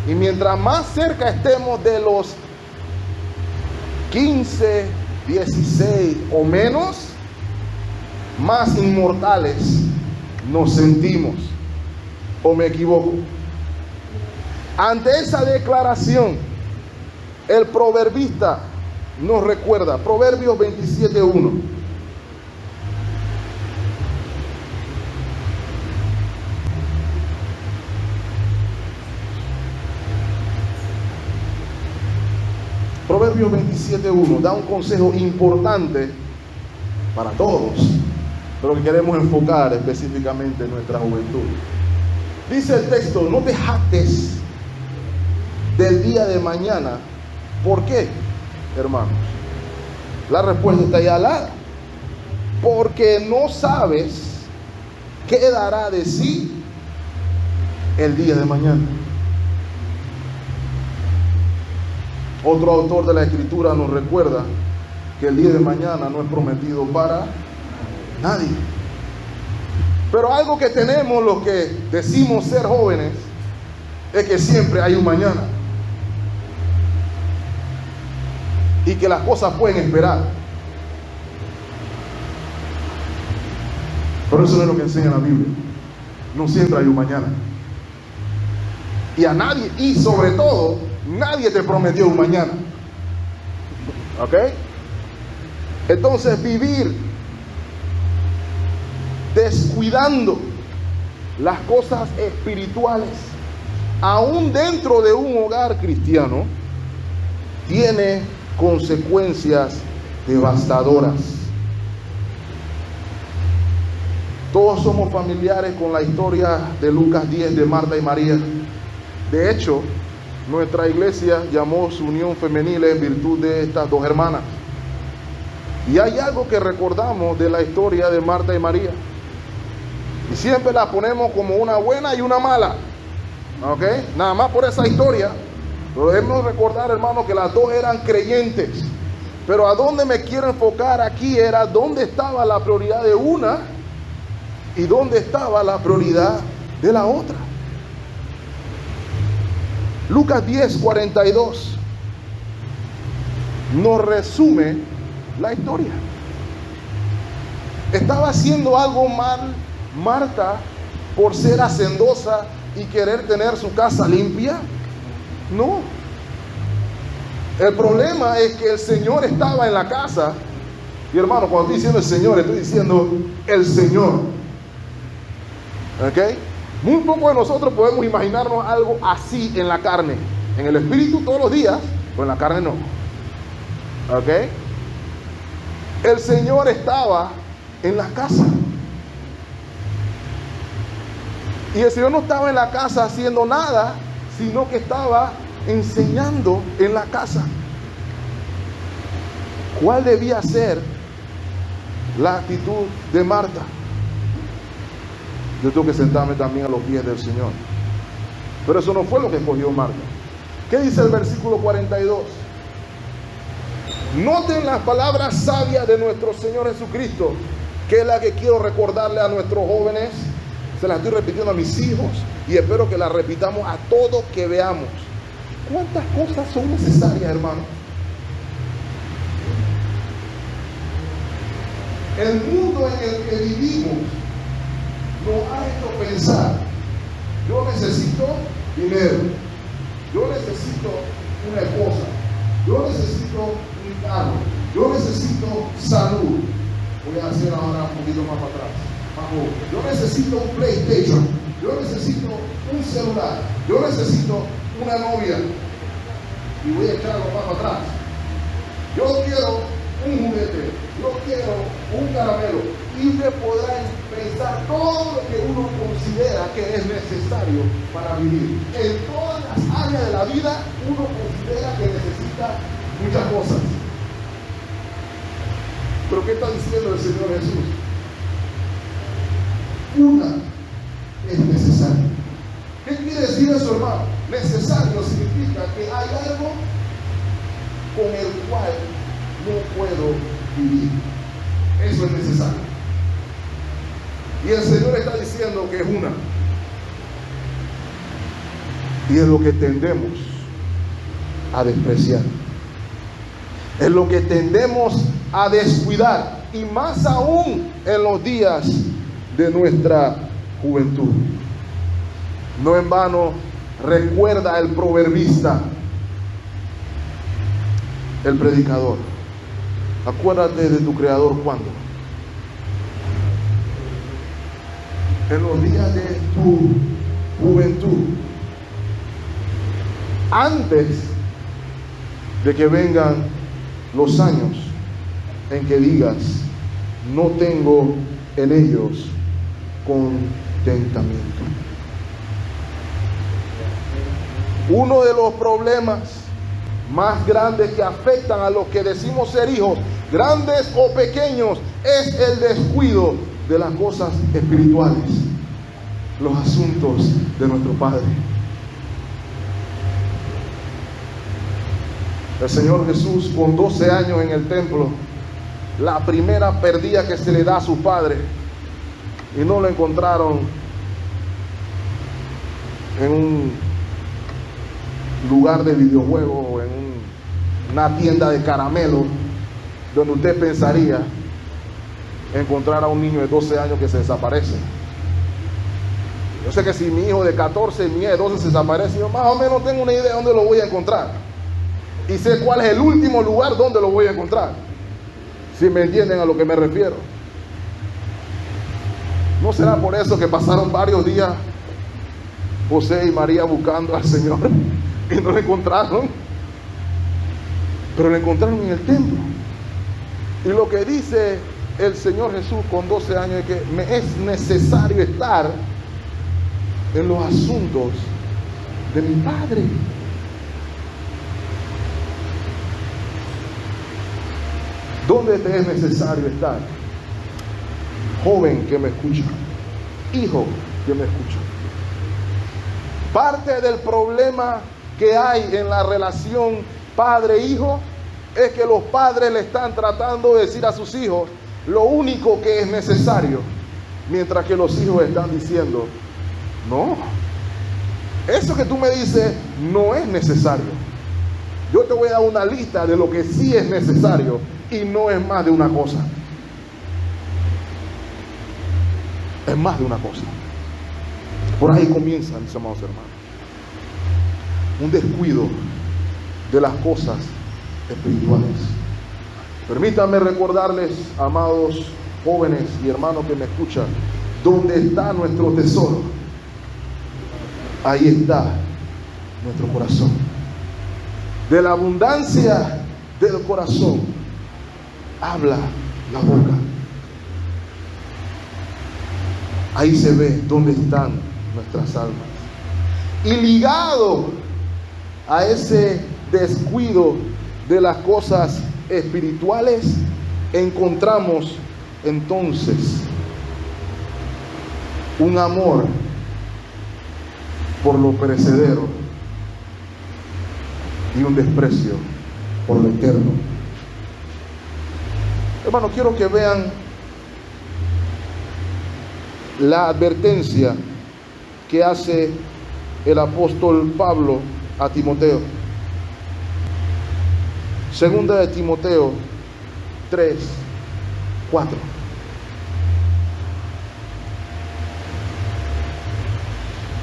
Y mientras más cerca estemos de los 15, 16 o menos, más inmortales nos sentimos. ¿O me equivoco? Ante esa declaración, el proverbista nos recuerda, Proverbios 27:1. Proverbios 27:1 da un consejo importante para todos, pero que queremos enfocar específicamente en nuestra juventud. Dice el texto: no te jactes del día de mañana. ¿Por qué, hermanos? La respuesta está ya dada. Porque no sabes qué dará de sí el día de mañana. Otro autor de la Escritura nos recuerda que el día de mañana no es prometido para nadie. Pero algo que tenemos los que decimos ser jóvenes es que siempre hay un mañana y que las cosas pueden esperar. Pero eso no es lo que enseña la Biblia. No siempre hay un mañana. Y a nadie, y sobre todo, nadie te prometió un mañana. ¿Ok? Entonces vivir descuidando las cosas espirituales, aún dentro de un hogar cristiano, tiene consecuencias devastadoras. Todos somos familiares con la historia de Lucas 10 de Marta y María. De hecho, nuestra iglesia llamó su unión femenil en virtud de estas dos hermanas. Y hay algo que recordamos de la historia de Marta y María. Y siempre la ponemos como una buena y una mala. ¿Ok? Nada más por esa historia. Pero debemos recordar, hermanos, que las dos eran creyentes. Pero a dónde me quiero enfocar aquí era dónde estaba la prioridad de una y dónde estaba la prioridad de la otra. Lucas 10:42 nos resume la historia. ¿Estaba haciendo algo mal Marta por ser hacendosa y querer tener su casa limpia? No. El problema es que el Señor estaba en la casa. Y hermano, cuando estoy diciendo el Señor, estoy diciendo el Señor. ¿Ok? Muy poco de nosotros podemos imaginarnos algo así en la carne. En el espíritu todos los días, pero en la carne no. ¿Ok? El Señor estaba en la casa. Y el Señor no estaba en la casa haciendo nada, sino que estaba enseñando en la casa. ¿Cuál debía ser la actitud de Marta? Yo tengo que sentarme también a los pies del Señor. Pero eso no fue lo que escogió Marta. ¿Qué dice el versículo 42? Noten las palabras sabias de nuestro Señor Jesucristo, que es la que quiero recordarle a nuestros jóvenes. Se las estoy repitiendo a mis hijos y espero que las repitamos a todos que veamos. ¿Cuántas cosas son necesarias, hermano? El mundo en el que vivimos nos ha hecho pensar: yo necesito dinero, yo necesito una esposa, yo necesito un carro, yo necesito salud. Voy a hacer ahora un poquito más para atrás. Yo necesito un PlayStation, yo necesito un celular, yo necesito una novia. Y voy a echarlo más para atrás. Yo quiero un juguete, yo quiero un caramelo. Y usted podrá pensar todo lo que uno considera que es necesario para vivir. En todas las áreas de la vida uno considera que necesita muchas cosas. Pero ¿qué está diciendo el Señor Jesús? Una es necesaria. ¿Qué quiere decir eso, hermano? Necesario significa que hay algo con el cual no puedo vivir. Eso es necesario. Y el Señor está diciendo que es una. Y es lo que tendemos a despreciar. Es lo que tendemos a descuidar. Y más aún en los días de nuestra juventud. No en vano recuerda el proverbista, el predicador: acuérdate de tu Creador cuando, en los días de tu juventud, antes de que vengan los años en que digas: no tengo en ellos contentamiento. Uno de los problemas más grandes que afectan a los que decimos ser hijos grandes o pequeños, es el descuido de las cosas espirituales, los asuntos de nuestro Padre. El Señor Jesús, con 12 años en el templo, la primera pérdida que se le da a su padre, y no lo encontraron en un lugar de videojuegos o en una tienda de caramelos, donde usted pensaría encontrar a un niño de 12 años que se desaparece. Yo sé que si mi hijo de 14 y mi hija de 12 se desaparece, yo más o menos tengo una idea de dónde lo voy a encontrar, y sé cuál es el último lugar donde lo voy a encontrar, si me entienden a lo que me refiero. ¿No será por eso que pasaron varios días José y María buscando al Señor y no lo encontraron? Pero lo encontraron en el templo. Y lo que dice el Señor Jesús con 12 años es que me es necesario estar en los asuntos de mi Padre. ¿Dónde te es necesario estar? Joven que me escucha, hijo que me escucha. Parte del problema que hay en la relación padre-hijo es que los padres le están tratando de decir a sus hijos lo único que es necesario, mientras que los hijos están diciendo, no, eso que tú me dices no es necesario. Yo te voy a dar una lista de lo que sí es necesario y no es más de una cosa. Es más de una cosa. Por ahí comienza, mis amados hermanos, un descuido de las cosas espirituales. Permítanme recordarles, amados jóvenes y hermanos que me escuchan, ¿dónde está nuestro tesoro? Ahí está nuestro corazón. De la abundancia del corazón habla la boca. Ahí se ve dónde están nuestras almas. Y ligado a ese descuido de las cosas espirituales, encontramos entonces un amor por lo perecedero y un desprecio por lo eterno. Hermano, quiero que vean la advertencia que hace el apóstol Pablo a Timoteo. Segunda de Timoteo 3, 4.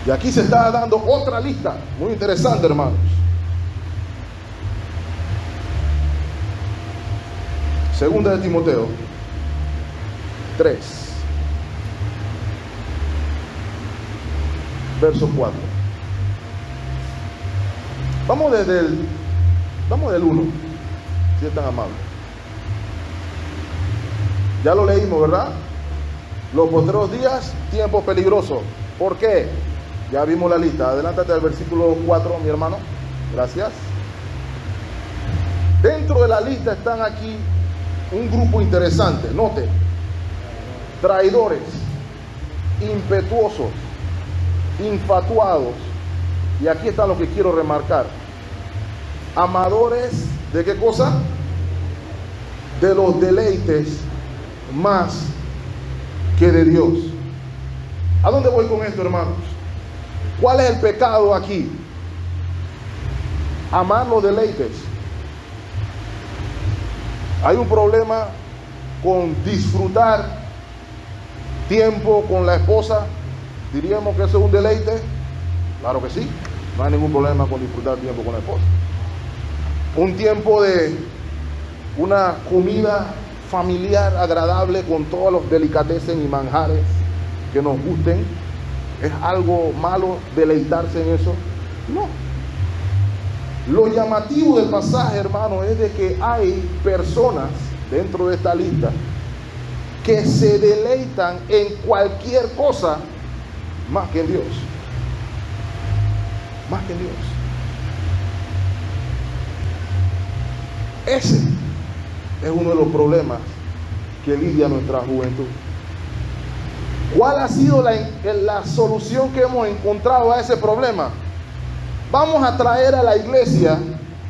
Y aquí se está dando otra lista muy interesante, hermanos. Segunda de Timoteo 3, verso 4. Vamos del 1, si es tan amable. Ya lo leímos, ¿verdad? Los postreros días, tiempos peligrosos. ¿Por qué? Ya vimos la lista. Adelántate al versículo 4, mi hermano. Gracias. Dentro de la lista están aquí un grupo interesante. Note: traidores, impetuosos, infatuados, y aquí está lo que quiero remarcar: amadores de ¿qué cosa? De los deleites más que de Dios. ¿A dónde voy con esto, hermanos? ¿Cuál es el pecado aquí? Amar los deleites. Hay un problema con disfrutar tiempo con la esposa. ¿Diríamos que eso es un deleite? Claro que sí. No hay ningún problema con disfrutar tiempo con la esposa. Un tiempo de una comida familiar agradable con todos los delicatessen y manjares que nos gusten. ¿Es algo malo deleitarse en eso? No. Lo llamativo del pasaje, hermano, es de que hay personas dentro de esta lista que se deleitan en cualquier cosa más que en Dios. Más que en Dios. Ese es uno de los problemas que lidia nuestra juventud. ¿Cuál ha sido la solución que hemos encontrado a ese problema? Vamos a traer a la iglesia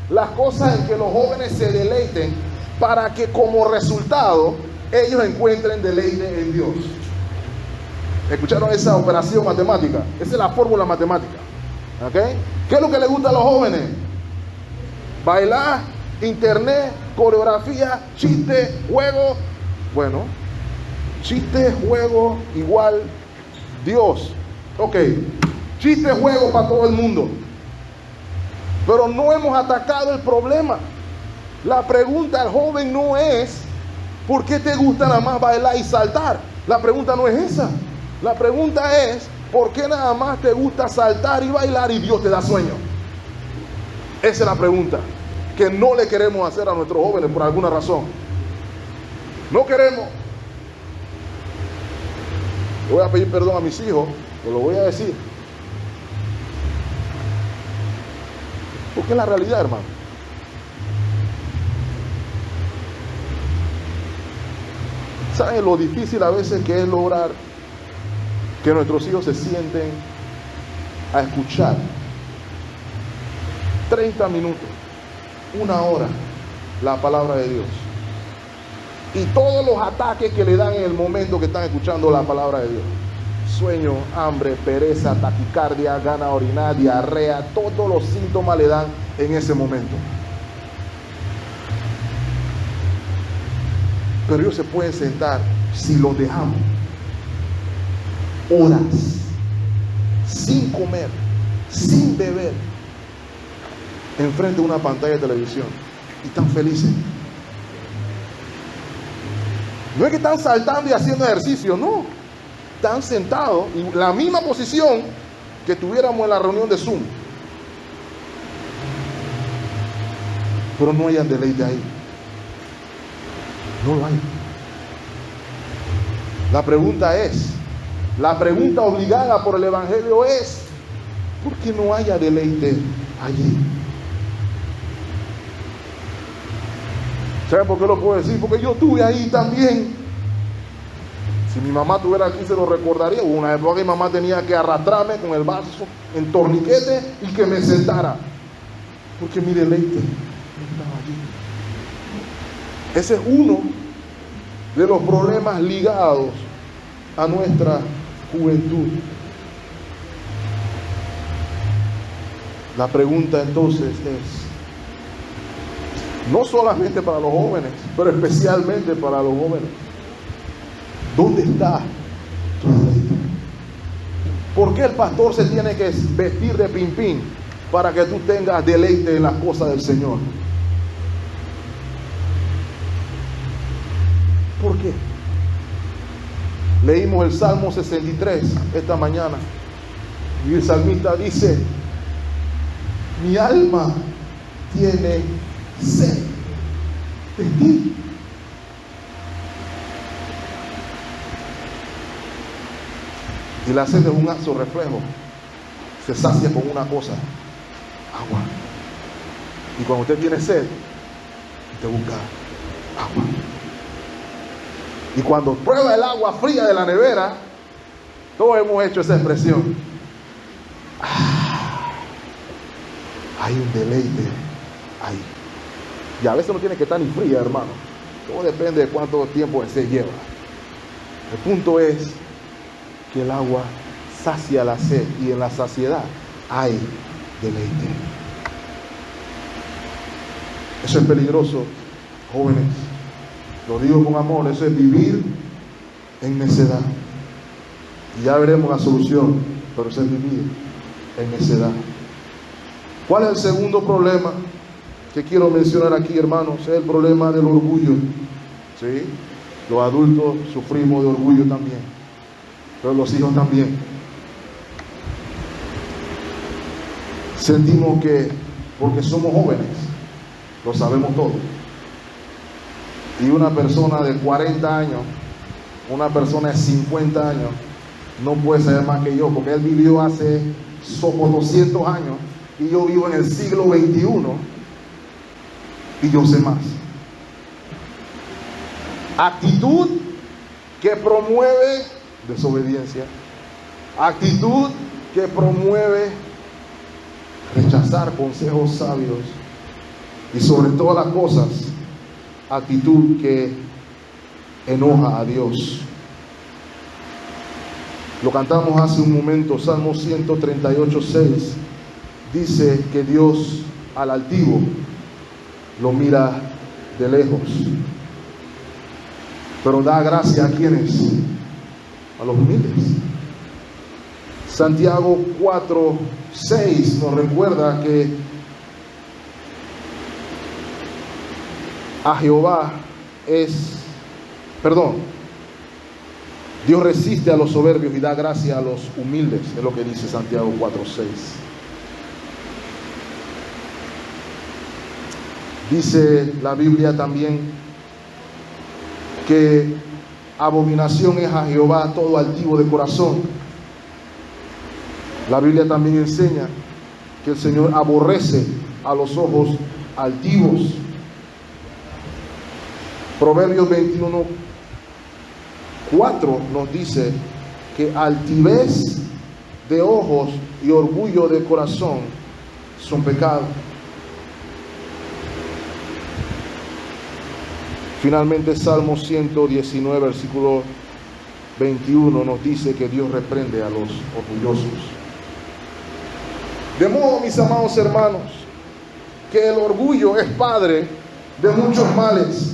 las cosas en que los jóvenes se deleiten, para que como resultado ellos encuentren deleite en Dios. ¿Escucharon esa operación matemática? Esa es la fórmula matemática. ¿Okay? ¿Qué es lo que les gusta a los jóvenes? Bailar, internet, coreografía, chiste, juego. Bueno, chiste, juego, igual Dios. Ok, chiste, juego para todo el mundo. Pero no hemos atacado el problema. La pregunta al joven no es ¿por qué te gusta nada más bailar y saltar? La pregunta no es esa. La pregunta es ¿por qué nada más te gusta saltar y bailar y Dios te da sueño? Esa es la pregunta que no le queremos hacer a nuestros jóvenes por alguna razón. No queremos. Voy a pedir perdón a mis hijos, te lo voy a decir. Porque es la realidad, hermano. ¿Saben lo difícil a veces que es lograr que nuestros hijos se sienten a escuchar 30 minutos, 1 hora, la palabra de Dios? Y todos los ataques que le dan en el momento que están escuchando la palabra de Dios. Sueño, hambre, pereza, taquicardia, gana de orinar, diarrea, todos los síntomas le dan en ese momento. Pero ellos se pueden sentar, si los dejamos, horas, sin comer, sin beber, enfrente de una pantalla de televisión, y están felices. No es que están saltando y haciendo ejercicio, no. Están sentados en la misma posición que tuviéramos en la reunión de Zoom. Pero no hayan deleite ahí. No lo hay. La pregunta obligada por el Evangelio es, ¿por qué no haya deleite allí? ¿Saben por qué lo puedo decir? Porque yo estuve ahí también. Si mi mamá estuviera aquí se lo recordaría. Hubo una época que mi mamá tenía que arrastrarme con el vaso en torniquete y que me sentara. Porque mi deleite estaba allí. Ese es uno de los problemas ligados a nuestra juventud. La pregunta entonces es, no solamente para los jóvenes, pero especialmente para los jóvenes, ¿dónde está tu deleite? ¿Por qué el pastor se tiene que vestir de pimpín para que tú tengas deleite en las cosas del Señor? ¿Por qué? Leímos el Salmo 63 esta mañana y el salmista dice: mi alma tiene sed de ti. Y la sed es un acto reflejo. Se sacia con una cosa: agua. Y cuando usted tiene sed, usted busca agua. Y cuando prueba el agua fría de la nevera, todos hemos hecho esa expresión: hay un deleite ahí. Y a veces no tiene que estar ni fría, hermano. Todo depende de cuánto tiempo se lleva. El punto es que el agua sacia la sed, y en la saciedad hay deleite. Eso es peligroso, jóvenes. Lo digo con amor, eso es vivir en necedad. Y ya veremos la solución, pero eso es vivir en necedad. ¿Cuál es el segundo problema que quiero mencionar aquí, hermanos? Es el problema del orgullo. ¿Sí? Los adultos sufrimos de orgullo también, pero los hijos también. Sentimos que porque somos jóvenes lo sabemos todo. Y una persona de 40 años, una persona de 50 años, no puede saber más que yo, porque él vivió hace somos 200 años y yo vivo en el siglo XXI y yo sé más. Actitud que promueve desobediencia. Actitud que promueve rechazar consejos sabios. Y sobre todas las cosas, actitud que enoja a Dios. Lo cantamos hace un momento, Salmo 138:6. Dice que Dios al altivo lo mira de lejos, pero da gracia a quienes, a los humildes. Santiago 4:6 nos recuerda que a Jehová Dios resiste a los soberbios y da gracia a los humildes, es lo que dice Santiago 4:6. Dice la Biblia también que abominación es a Jehová todo altivo de corazón. La Biblia también enseña que el Señor aborrece a los ojos altivos. Proverbios 21:4 nos dice que altivez de ojos y orgullo de corazón son pecados. Finalmente, Salmo 119, versículo 21 nos dice que Dios reprende a los orgullosos. De modo, mis amados hermanos, que el orgullo es padre de muchos males.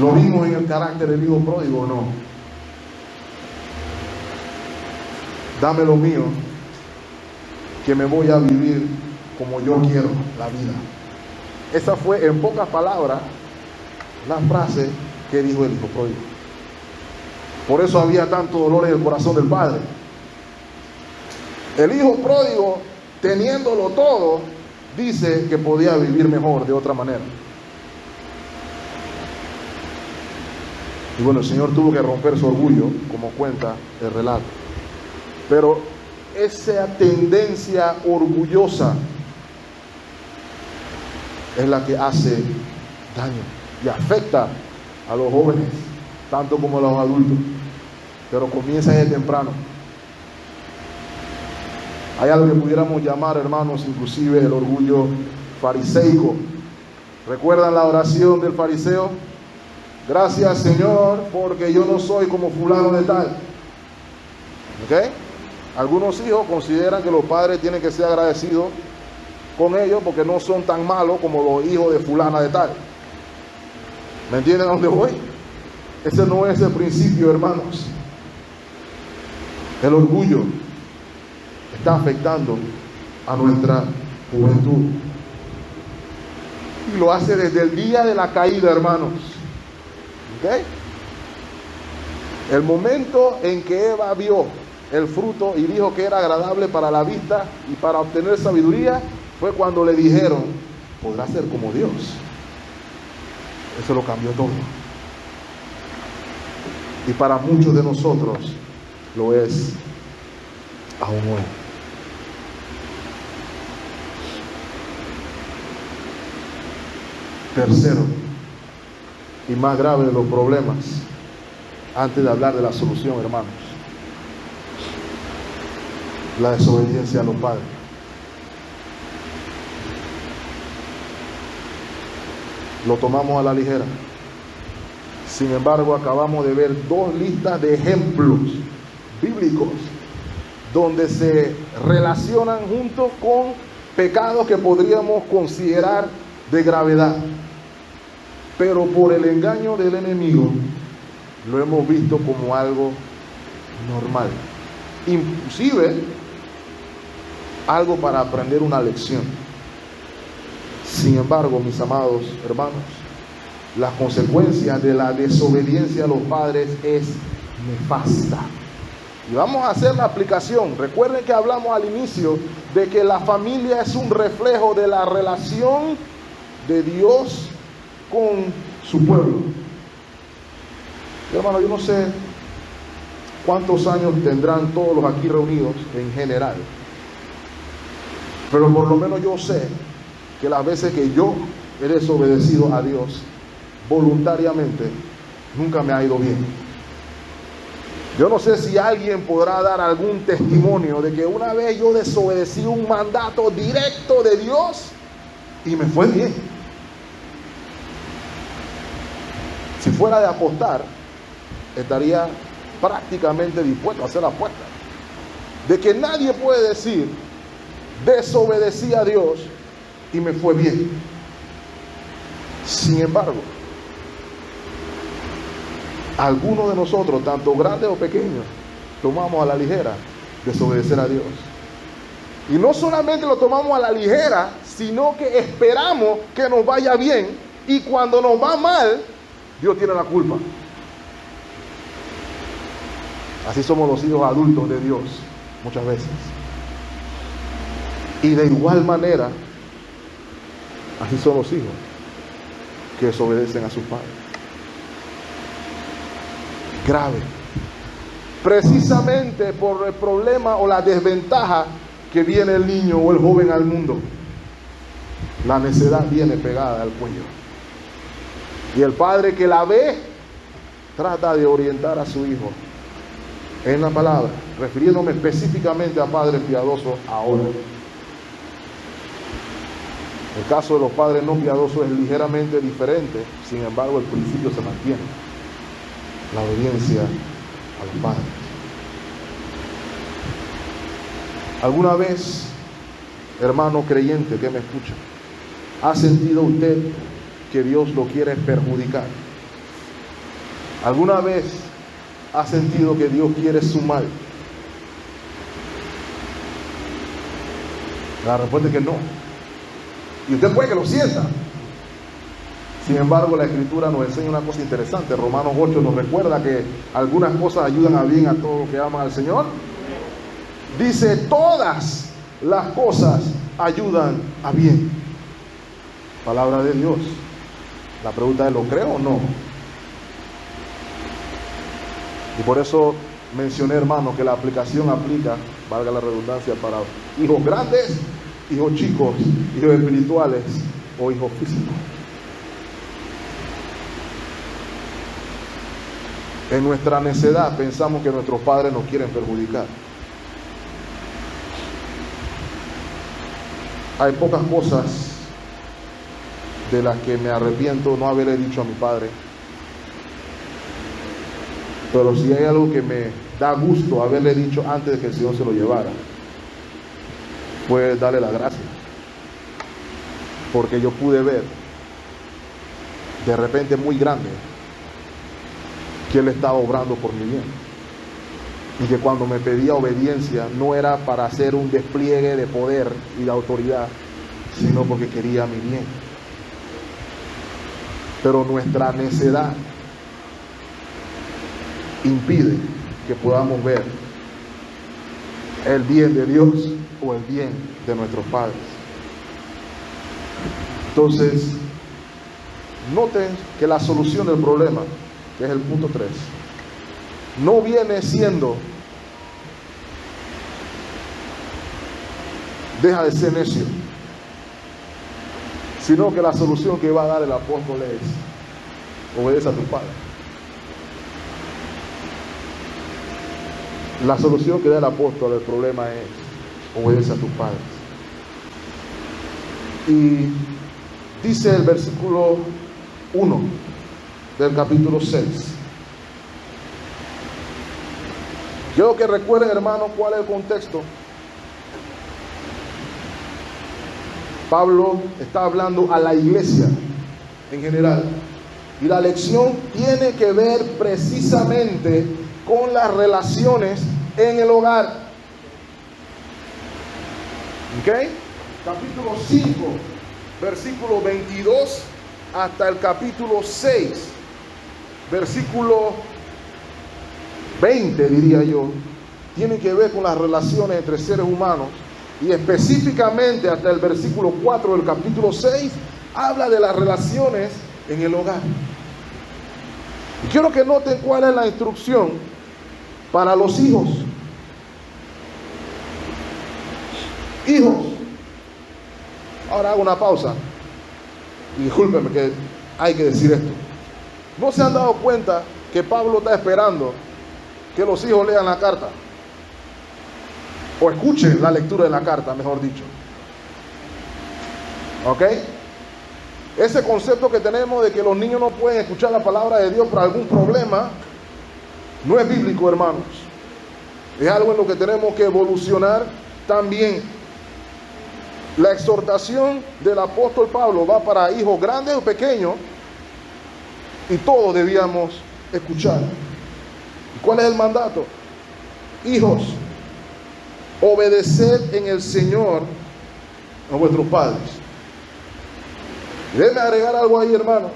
¿Lo vimos en el carácter del hijo pródigo o no? Dame lo mío, que me voy a vivir como yo quiero la vida. Esa fue, en pocas palabras, la frase que dijo el hijo pródigo. Por eso había tanto dolor en el corazón del padre. El hijo pródigo, teniéndolo todo, dice que podía vivir mejor de otra manera. Y bueno, el Señor tuvo que romper su orgullo, como cuenta el relato. Pero esa tendencia orgullosa es la que hace daño y afecta a los jóvenes, tanto como a los adultos. Pero comienza desde temprano. Hay algo que pudiéramos llamar, hermanos, inclusive el orgullo fariseico. ¿Recuerdan la oración del fariseo? Gracias, Señor, porque yo no soy como fulano de tal. ¿Ok? Algunos hijos consideran que los padres tienen que ser agradecidos con ellos porque no son tan malos como los hijos de fulana de tal. ¿Me entienden a dónde voy? Ese no es el principio, hermanos. El orgullo está afectando a nuestra juventud. Y lo hace desde el día de la caída, hermanos. ¿Ok? El momento en que Eva vio el fruto y dijo que era agradable para la vista y para obtener sabiduría, fue cuando le dijeron, podrás ser como Dios. Eso lo cambió todo. Y para muchos de nosotros lo es aún hoy. Tercero, y más grave de los problemas, antes de hablar de la solución, hermanos, la desobediencia a los padres. Lo tomamos a la ligera. Sin embargo, acabamos de ver dos listas de ejemplos bíblicos donde se relacionan juntos con pecados que podríamos considerar de gravedad, pero por el engaño del enemigo lo hemos visto como algo normal, inclusive algo para aprender una lección. Sin embargo, mis amados hermanos, las consecuencias de la desobediencia a los padres es nefasta. Y vamos a hacer la aplicación. Recuerden que hablamos al inicio de que la familia es un reflejo de la relación de Dios con su pueblo. Y hermano, yo no sé cuántos años tendrán todos los aquí reunidos en general, pero por lo menos yo sé que las veces que yo he desobedecido a Dios voluntariamente, nunca me ha ido bien. Yo no sé si alguien podrá dar algún testimonio de que una vez yo desobedecí un mandato directo de Dios y me fue bien. Si fuera de apostar, estaría prácticamente dispuesto a hacer la apuesta de que nadie puede decir: desobedecí a Dios y me fue bien. Sin embargo, algunos de nosotros, tanto grandes o pequeños, tomamos a la ligera desobedecer a Dios. Y no solamente lo tomamos a la ligera, sino que esperamos que nos vaya bien, y cuando nos va mal, Dios tiene la culpa. Así somos los hijos adultos de Dios muchas veces. Y de igual manera, así son los hijos que desobedecen a sus padres. Grave. Precisamente por el problema o la desventaja que viene el niño o el joven al mundo, la necedad viene pegada al cuello. Y el padre que la ve trata de orientar a su hijo en la palabra, refiriéndome específicamente a padres piadosos ahora. El caso de los padres no piadosos es ligeramente diferente, sin embargo el principio se mantiene: la obediencia a los padres. ¿Alguna vez, hermano creyente que me escucha, ha sentido usted que Dios lo quiere perjudicar? ¿Alguna vez ha sentido que Dios quiere su mal? La respuesta es que no. Y usted puede que lo sienta. Sin embargo, la Escritura nos enseña una cosa interesante. Romanos 8 nos recuerda que algunas cosas ayudan a bien a todos los que aman al Señor. Dice: todas las cosas ayudan a bien. Palabra de Dios. La pregunta es: ¿lo creo o no? Y por eso mencioné, hermano, que la aplicación aplica, valga la redundancia, para hijos grandes, hijos chicos, hijos espirituales o hijos físicos. En nuestra necedad pensamos que nuestros padres nos quieren perjudicar. Hay pocas cosas de las que me arrepiento no haberle dicho a mi padre, pero si hay algo que me da gusto haberle dicho antes de que el Señor se lo llevara, pues darle las gracias, porque yo pude ver de repente muy grande que Él estaba obrando por mi bien, y que cuando me pedía obediencia no era para hacer un despliegue de poder y de autoridad, sino porque quería mi bien. Pero nuestra necedad impide que podamos ver el bien de Dios o el bien de nuestros padres. Entonces, noten que la solución del problema, que es el punto 3, no viene siendo: deja de ser necio, sino que la solución que va a dar el apóstol es: obedece a tu padre. La solución que da el apóstol al problema es: obedece a tus padres. Y dice el versículo 1 del capítulo 6. Quiero que recuerden, hermano, cuál es el contexto. Pablo está hablando a la iglesia en general, y la lección tiene que ver precisamente con las relaciones en el hogar. ¿Ok? Capítulo 5, versículo 22 hasta el capítulo 6, versículo 20, diría yo, tiene que ver con las relaciones entre seres humanos, y específicamente hasta el versículo 4 del capítulo 6 habla de las relaciones en el hogar. Y quiero que noten cuál es la instrucción para los hijos. Hijos, ahora hago una pausa. Y discúlpenme que hay que decir esto. ¿No se han dado cuenta que Pablo está esperando que los hijos lean la carta? O escuchen la lectura de la carta, mejor dicho. ¿Ok? Ese concepto que tenemos de que los niños no pueden escuchar la palabra de Dios por algún problema, no es bíblico, hermanos. Es algo en lo que tenemos que evolucionar también. La exhortación del apóstol Pablo va para hijos grandes o pequeños, y todos debíamos escuchar. ¿Y cuál es el mandato? Hijos, obedeced en el Señor a vuestros padres. Déjenme agregar algo ahí, hermanos.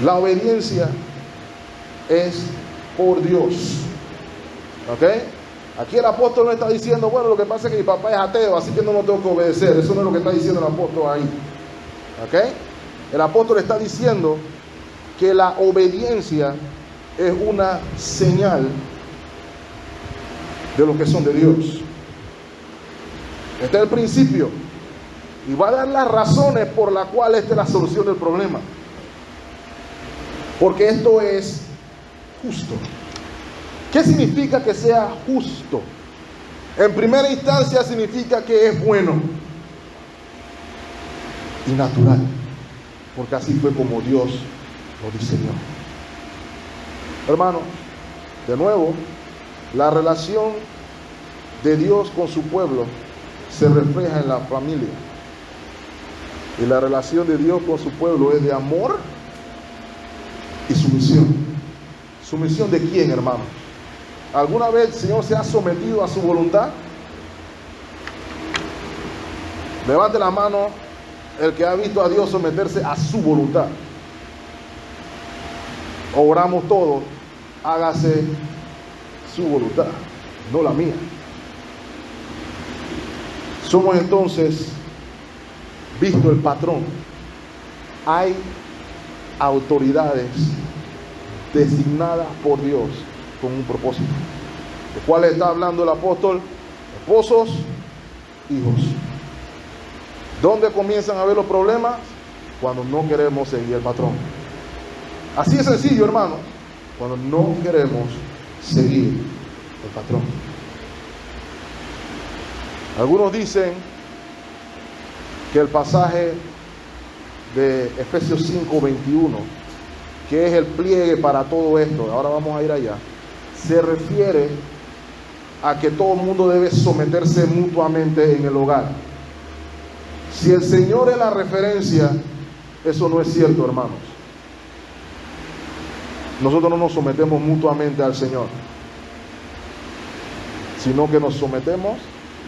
La obediencia es por Dios. ¿Ok? Aquí el apóstol no está diciendo, bueno, lo que pasa es que mi papá es ateo, así que no lo tengo que obedecer. Eso no es lo que está diciendo el apóstol ahí. ¿Ok? El apóstol está diciendo que la obediencia es una señal de los que son de Dios. Este es el principio. Y va a dar las razones por las cuales esta es la solución del problema. Porque esto es justo. ¿Qué significa que sea justo? En primera instancia significa que es bueno y natural, porque así fue como Dios lo diseñó. Hermanos, de nuevo, la relación de Dios con su pueblo se refleja en la familia. Y la relación de Dios con su pueblo es de amor y sumisión. ¿Sumisión de quién, hermanos? ¿Alguna vez el Señor se ha sometido a su voluntad? Levante la mano el que ha visto a Dios someterse a su voluntad. Oramos todos, hágase su voluntad, no la mía. Somos entonces visto el patrón. Hay autoridades designadas por Dios con un propósito. ¿De cuáles está hablando el apóstol? Esposos, hijos. ¿Dónde comienzan a ver los problemas? Cuando no queremos seguir el patrón. Así de sencillo, hermano. Cuando no queremos seguir el patrón. Algunos dicen que el pasaje de Efesios 5:21, que es el pliegue para todo esto, ahora vamos a ir allá, se refiere a que todo el mundo debe someterse mutuamente en el hogar. Si el Señor es la referencia, eso no es cierto, hermanos. Nosotros no nos sometemos mutuamente al Señor, sino que nos sometemos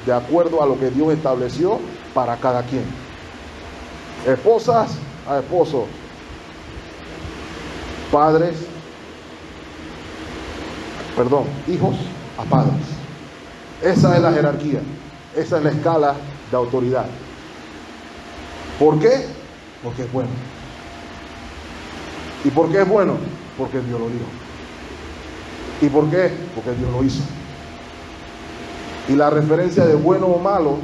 de acuerdo a lo que Dios estableció para cada quien. Esposas a esposos, hijos a padres. Esa es la jerarquía, esa es la escala de autoridad. ¿Por qué? Porque es bueno. ¿Y por qué es bueno? Porque Dios lo dijo. ¿Y por qué? Porque Dios lo hizo. Y la referencia de bueno o malo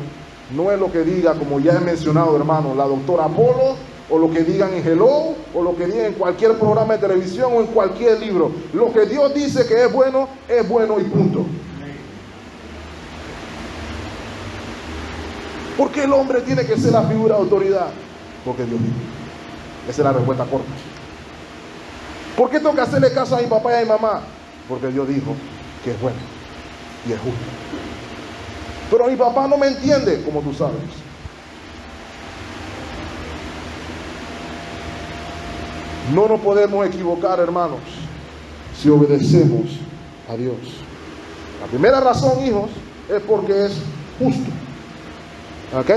no es lo que diga, como ya he mencionado, hermano, la doctora Polo, o lo que digan en Hello, o lo que digan en cualquier programa de televisión o en cualquier libro. Lo que Dios dice que es bueno y punto. ¿Por qué el hombre tiene que ser la figura de autoridad? Porque Dios dijo. Esa es la respuesta corta. ¿Por qué tengo que hacerle caso a mi papá y a mi mamá? Porque Dios dijo que es bueno y es justo. Pero mi papá no me entiende, como tú sabes. No nos podemos equivocar, hermanos, si obedecemos a Dios. La primera razón, hijos, es porque es justo. ¿Ok?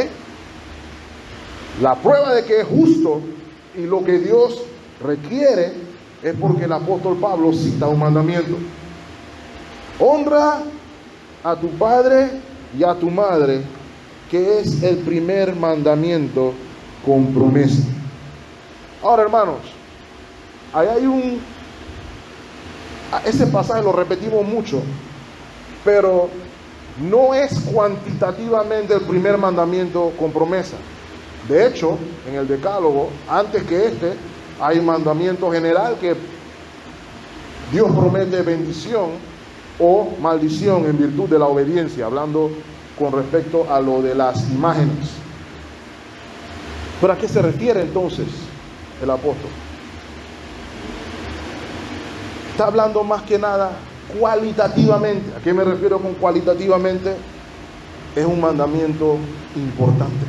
La prueba de que es justo y lo que Dios requiere es porque el apóstol Pablo cita un mandamiento. Honra a tu padre y a tu madre, que es el primer mandamiento con promesa. Ahora, hermanos, ahí hay ese pasaje lo repetimos mucho, pero no es cuantitativamente el primer mandamiento con promesa. De hecho, en el Decálogo, antes que este, hay un mandamiento general que Dios promete bendición o maldición en virtud de la obediencia, hablando con respecto a lo de las imágenes. ¿Pero a qué se refiere entonces el apóstol? Está hablando más que nada cualitativamente. ¿A qué me refiero con cualitativamente? Es un mandamiento importante,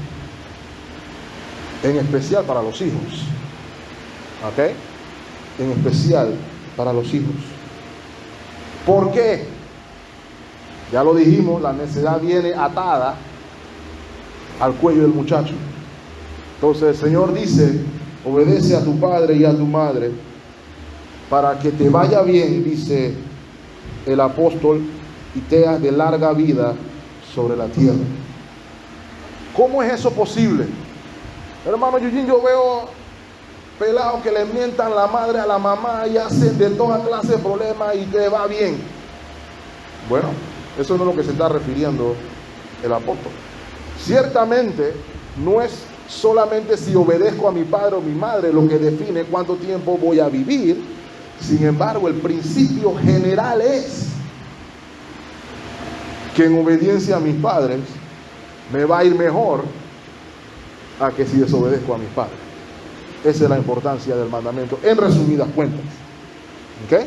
en especial para los hijos. ¿Ok? En especial para los hijos. ¿Por qué? Ya lo dijimos, la necedad viene atada al cuello del muchacho. Entonces el Señor dice: obedece a tu padre y a tu madre para que te vaya bien, dice el apóstol, y teas de larga vida sobre la tierra. ¿Cómo es eso posible? Hermano Yujin, yo veo pelados que le mientan la madre a la mamá y hacen de toda clase de problemas y te va bien. Bueno, eso no es lo que se está refiriendo el apóstol. Ciertamente no es solamente si obedezco a mi padre o mi madre lo que define cuánto tiempo voy a vivir. Sin embargo, el principio general es que en obediencia a mis padres me va a ir mejor a que si desobedezco a mis padres. Esa es la importancia del mandamiento, en resumidas cuentas. ¿Ok?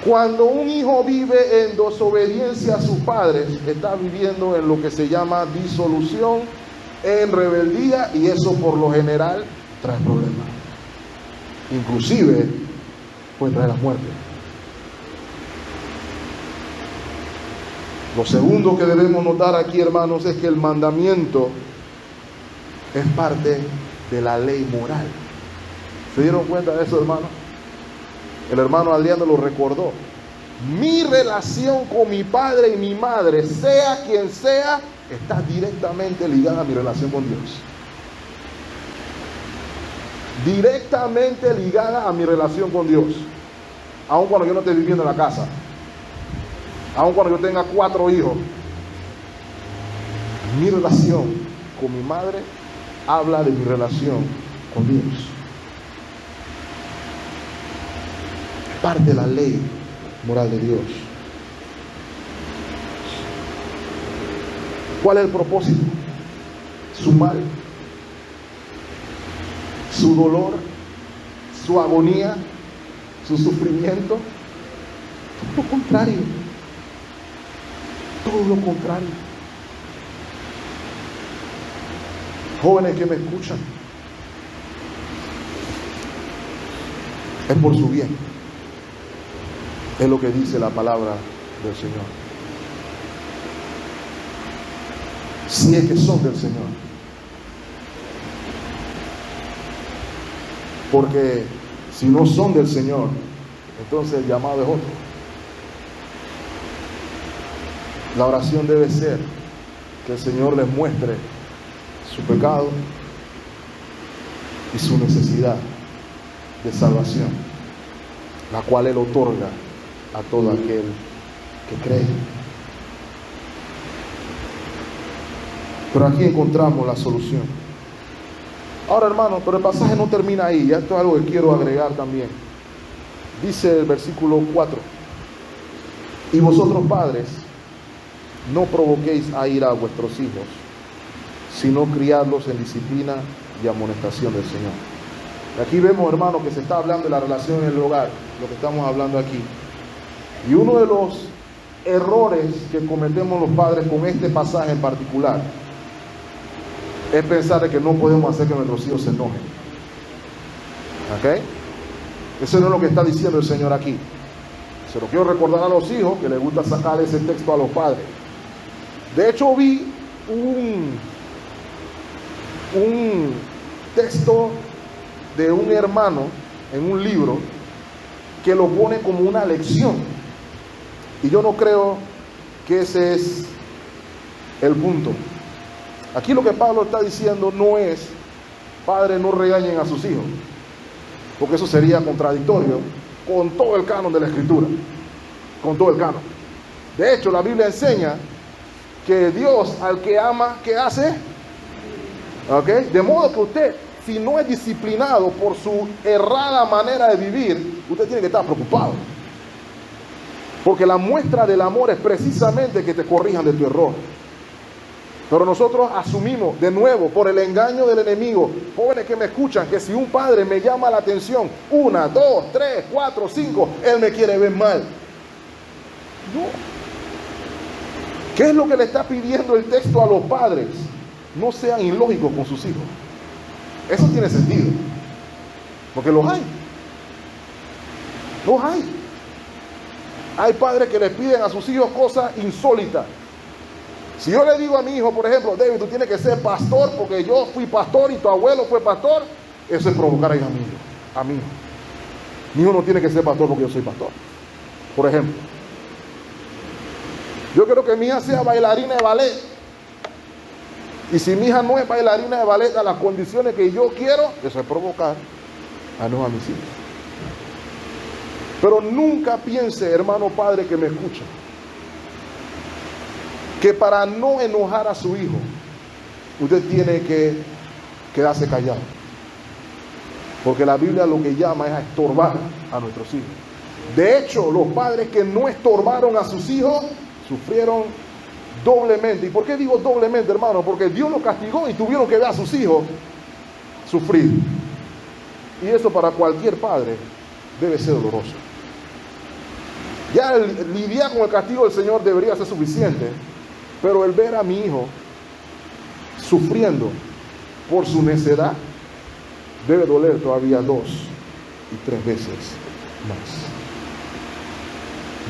Cuando un hijo vive en desobediencia a sus padres, está viviendo en lo que se llama disolución, en rebeldía, y eso por lo general trae problemas. Inclusive puede traer la muerte. Lo segundo que debemos notar aquí, hermanos, es que el mandamiento es parte de la ley moral. ¿Se dieron cuenta de eso, hermano? El hermano Adriano lo recordó. Mi relación con mi padre y mi madre, sea quien sea, está directamente ligada a mi relación con Dios. Directamente ligada a mi relación con Dios. Aun cuando yo no esté viviendo en la casa, aun cuando yo tenga 4 hijos, mi relación con mi madre habla de mi relación con Dios. Es parte de la ley moral de Dios. ¿Cuál es el propósito? Su mal, su dolor, su agonía, su sufrimiento. Todo lo contrario. Todo lo contrario. Jóvenes que me escuchan, es por su bien. Es lo que dice la palabra del Señor. Si es que son del Señor. Porque si no son del Señor, entonces el llamado es otro. La oración debe ser que el Señor les muestre su pecado y su necesidad de salvación, la cual Él otorga a todo aquel que cree. Pero aquí encontramos la solución. Ahora, hermano, pero el pasaje no termina ahí. Ya esto es algo que quiero agregar también. Dice el versículo 4: y vosotros, padres, no provoquéis a ira a vuestros hijos, sino criadlos en disciplina y amonestación del Señor. Y aquí vemos, hermano, que se está hablando de la relación en el hogar, lo que estamos hablando aquí. Y uno de los errores que cometemos los padres con este pasaje en particular es pensar de que no podemos hacer que nuestros hijos se enojen. ¿Ok? Eso no es lo que está diciendo el Señor aquí. Se lo quiero recordar a los hijos, que les gusta sacar ese texto a los padres. De hecho, vi un texto de un hermano en un libro que lo pone como una lección. Y yo no creo que ese es el punto. Aquí lo que Pablo está diciendo no es: padres, no regañen a sus hijos, porque eso sería contradictorio con todo el canon de la Escritura, con todo el canon. De hecho, la Biblia enseña que Dios al que ama, ¿qué hace? ¿Ok? De modo que usted, si no es disciplinado por su errada manera de vivir, usted tiene que estar preocupado. Porque la muestra del amor es precisamente que te corrijan de tu error. Pero nosotros asumimos de nuevo por el engaño del enemigo, jóvenes que me escuchan, que si un padre me llama la atención 1, 2, 3, 4, 5, él me quiere ver mal. No. ¿Qué es lo que le está pidiendo el texto a los padres? No sean ilógicos con sus hijos. Eso tiene sentido. Porque los hay. Los hay. Hay padres que les piden a sus hijos cosas insólitas. Si yo le digo a mi hijo, por ejemplo, David, tú tienes que ser pastor porque yo fui pastor y tu abuelo fue pastor, eso es provocar a mí. Mi hijo no tiene que ser pastor porque yo soy pastor. Por ejemplo, yo quiero que mi hija sea bailarina de ballet. Y si mi hija no es bailarina de ballet a las condiciones que yo quiero, eso es provocar a mis hijos. Pero nunca piense, hermano padre que me escucha, que para no enojar a su hijo, usted tiene que quedarse callado. Porque la Biblia lo que llama es a estorbar a nuestros hijos. De hecho, los padres que no estorbaron a sus hijos, sufrieron doblemente. ¿Y por qué digo doblemente, hermano? Porque Dios los castigó y tuvieron que ver a sus hijos sufrir. Y eso para cualquier padre debe ser doloroso. Ya el lidiar con el castigo del Señor debería ser suficiente, pero el ver a mi hijo sufriendo por su necedad debe doler todavía 2 y 3 veces más.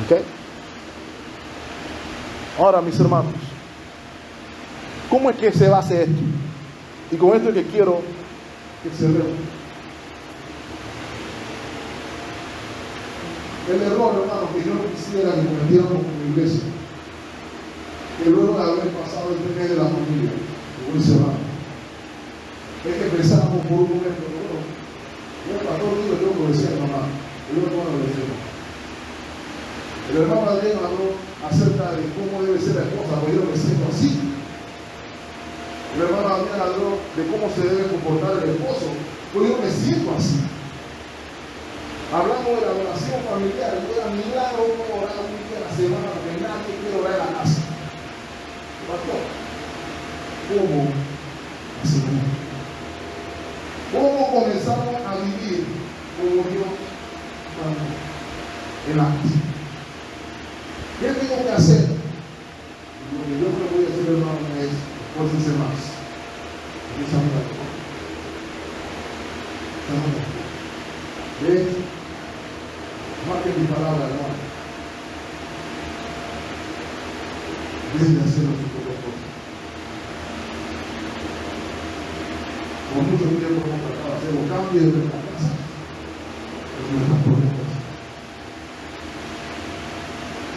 ¿Ok? Ahora, mis hermanos, ¿cómo es que se va a hacer esto? Y con esto es que quiero que se vea. El error, hermano, que yo no quisiera que cometiéramos como iglesia, que luego de haber pasado el mes de la familia, como dice hermano, es que pensábamos por un momento, bueno, yo para todo el mundo tengo que decir a mamá, yo no lo decía. El hermano Adrián habló acerca de cómo debe ser la esposa, porque yo me siento así. El hermano Adrián habló de cómo se debe comportar el esposo, porque yo me siento así. Hablamos de la oración familiar, yo era milagro como orar un día a la semana, porque nadie quiere orar en la casa. ¿Pastor? ¿Cómo hacemos? ¿Cómo comenzamos a vivir como Dios mandó en la casa? ¿Qué tengo que hacer? Lo que yo le voy a decir, hermano, es esfuércense más. Esa es la cosa. ¿Ves? Más que mi palabra, hermano. Desde hacer las propias cosas. Por mucho tiempo hemos tratado de hacer los cambios de nuestra casa, pero nuestras propias cosas.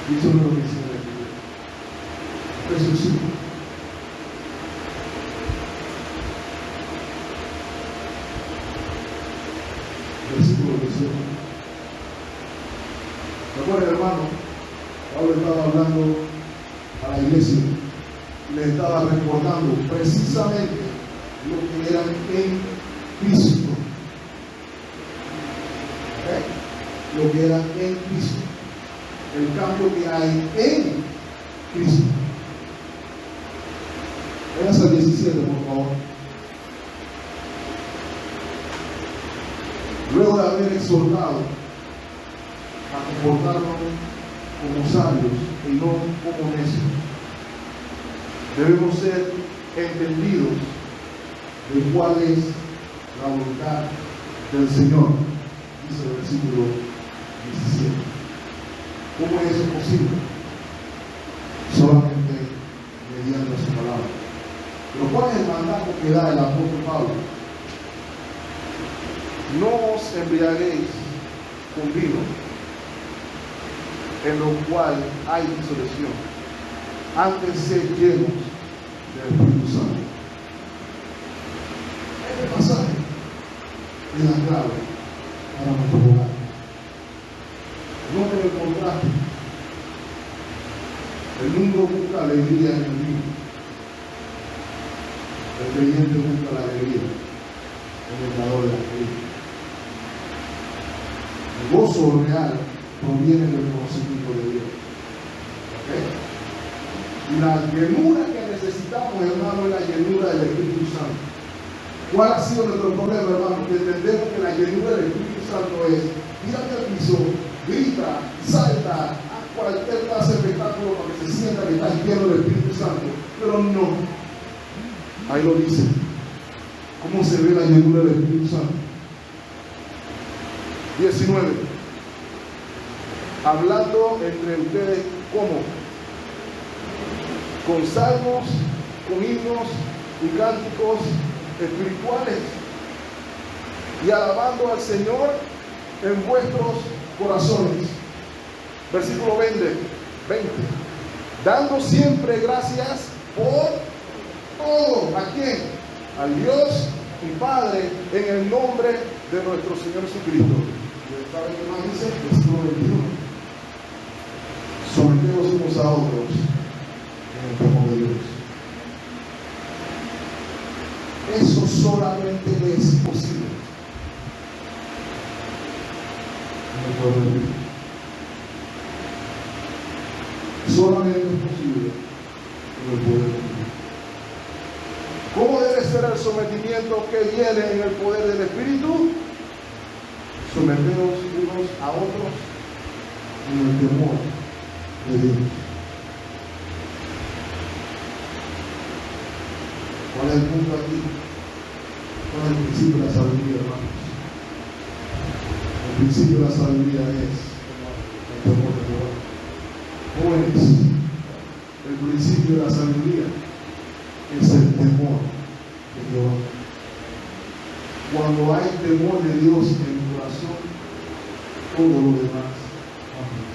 Y eso no es lo que dice la Biblia. Eso sí. Versículo 18. Recuerden, hermano, Pablo estaba hablando a la iglesia y le estaba recordando precisamente lo que eran en Cristo. ¿Okay? Lo que era en Cristo. El cambio que hay en Cristo. Vayas al 17, por favor. Luego de haber exhortado a comportarnos como sabios y no como necios, debemos ser entendidos de cuál es la voluntad del Señor, dice el versículo 17. ¿Cómo es eso posible? Solamente mediante su palabra. Pero ¿cuál es el mandato que da el apóstol Pablo? No os embriaguéis con vino, en lo cual hay disolución, antes sed llenos del Espíritu Santo. Este pasaje es la clave para nuestro hogar. No me el contraste. alegría en el vino. El creyente busca la alegría en el dador de la alegría. El gozo real proviene del conocimiento de Dios. ¿Okay? Y la llenura que necesitamos, hermano, es la llenura del Espíritu Santo. ¿Cuál ha sido nuestro problema, hermano? Que entendemos que la llenura del Espíritu Santo es tírate al piso, grita, salta, haz cualquier clase de espectáculo para que se sienta que estás lleno del Espíritu Santo. Pero no. Ahí lo dice. ¿Cómo se ve la llenura del Espíritu Santo? 19. Hablando entre ustedes, ¿cómo? Con salmos, con himnos y cánticos espirituales, y alabando al Señor en vuestros corazones. Versículo 20. Dando siempre gracias por todo. ¿A quién? Al Dios y Padre, en el nombre de nuestro Señor Jesucristo. ¿Saben qué más dice? Versículo 21. Someteos unos a otros en el temor de Dios. Eso solamente es posible en el poder de Dios. Solamente es posible en el poder de Dios. ¿Cómo debe ser el sometimiento que viene en el poder del Espíritu? Someteos unos a otros en el temor de Dios. ¿Cuál es el punto aquí? ¿Cuál es el principio de la sabiduría, hermanos? El principio de la sabiduría es el temor de Dios. Jóvenes, el principio de la sabiduría es el temor de Dios. Cuando hay temor de Dios en el corazón, todo lo demás cambia.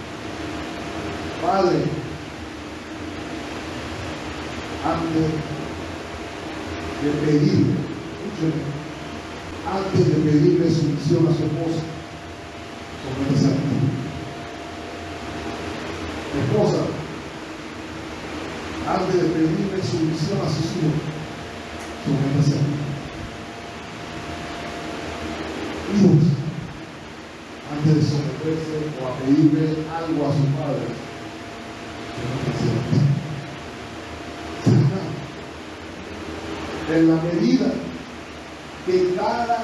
Padre, antes de pedirle, escúcheme, antes de pedirle sumisión a su esposa, sométese a ti. Esposa, antes de pedirle sumisión a sus hijos, sométese a ti. Hijos, antes de someterse o a pedirle algo a sus padres, sométese a ti. En la medida que cada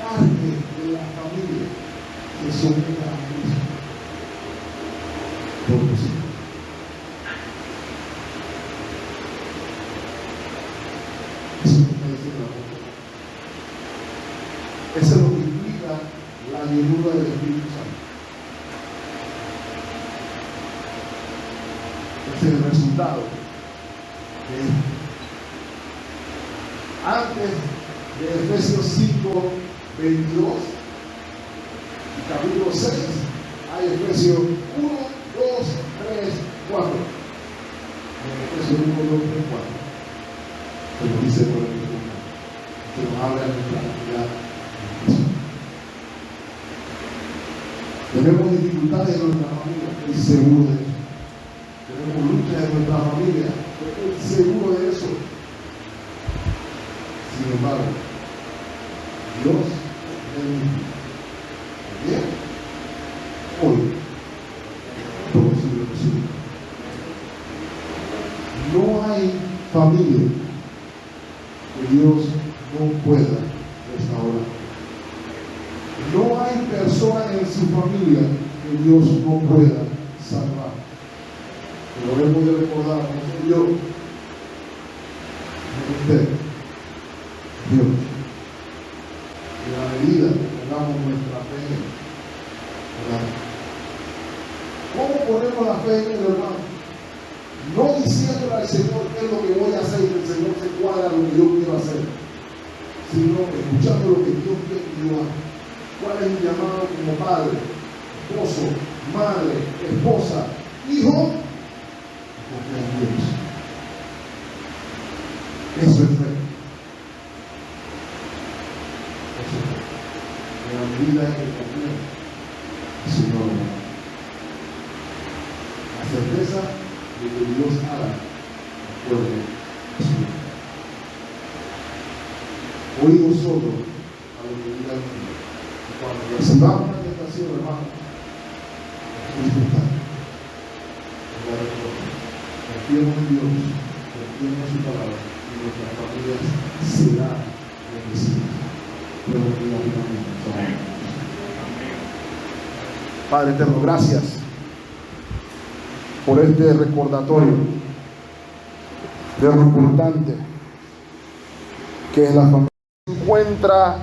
parte de la familia se someta a Cristo, por los hijos. Eso es lo que está diciendo la Biblia. Eso es lo que implica la llenura del Espíritu Santo. Ese es el resultado de esto. Antes de Efesios 5, 22 y capítulo 6, hay Efesios 1, 2, 3, 4. En Efesios 1, 2, 3, 4. Se lo dice por el Espíritu, que nos habla de nuestra actividad. Tenemos dificultades en nuestra familia, estoy seguro de eso. Tenemos luchas en nuestra familia, estoy seguro de eso. Sin embargo, Dios es bien, hoy, todo es posible. No hay familia que Dios no pueda restaurar. No hay persona en su familia que Dios no pueda salvar. Pero debemos de recordar, no soy yo, no usted. Dios, en la medida que pongamos nuestra fe en Él. ¿Cómo ponemos la fe en Él, hermano? No diciéndole al Señor qué es lo que voy a hacer y que el Señor se cuadra lo que yo quiero hacer, sino escuchando lo que Dios quiere que yo haga. ¿Cuál es mi llamado como padre, esposo, madre, esposa, hijo? Confiar en Dios. Eso es fe. En la medida en que confío, el Señor, la certeza de que Dios hará Oído solo a lo que diga el mundo. Cuando recibamos la tentación, hermano, disfrutar. Confiemos en Dios, confiemos en su palabra y nuestras familias serán bendecidas. Padre eterno, gracias por este recordatorio de lo importante que en la familia se encuentra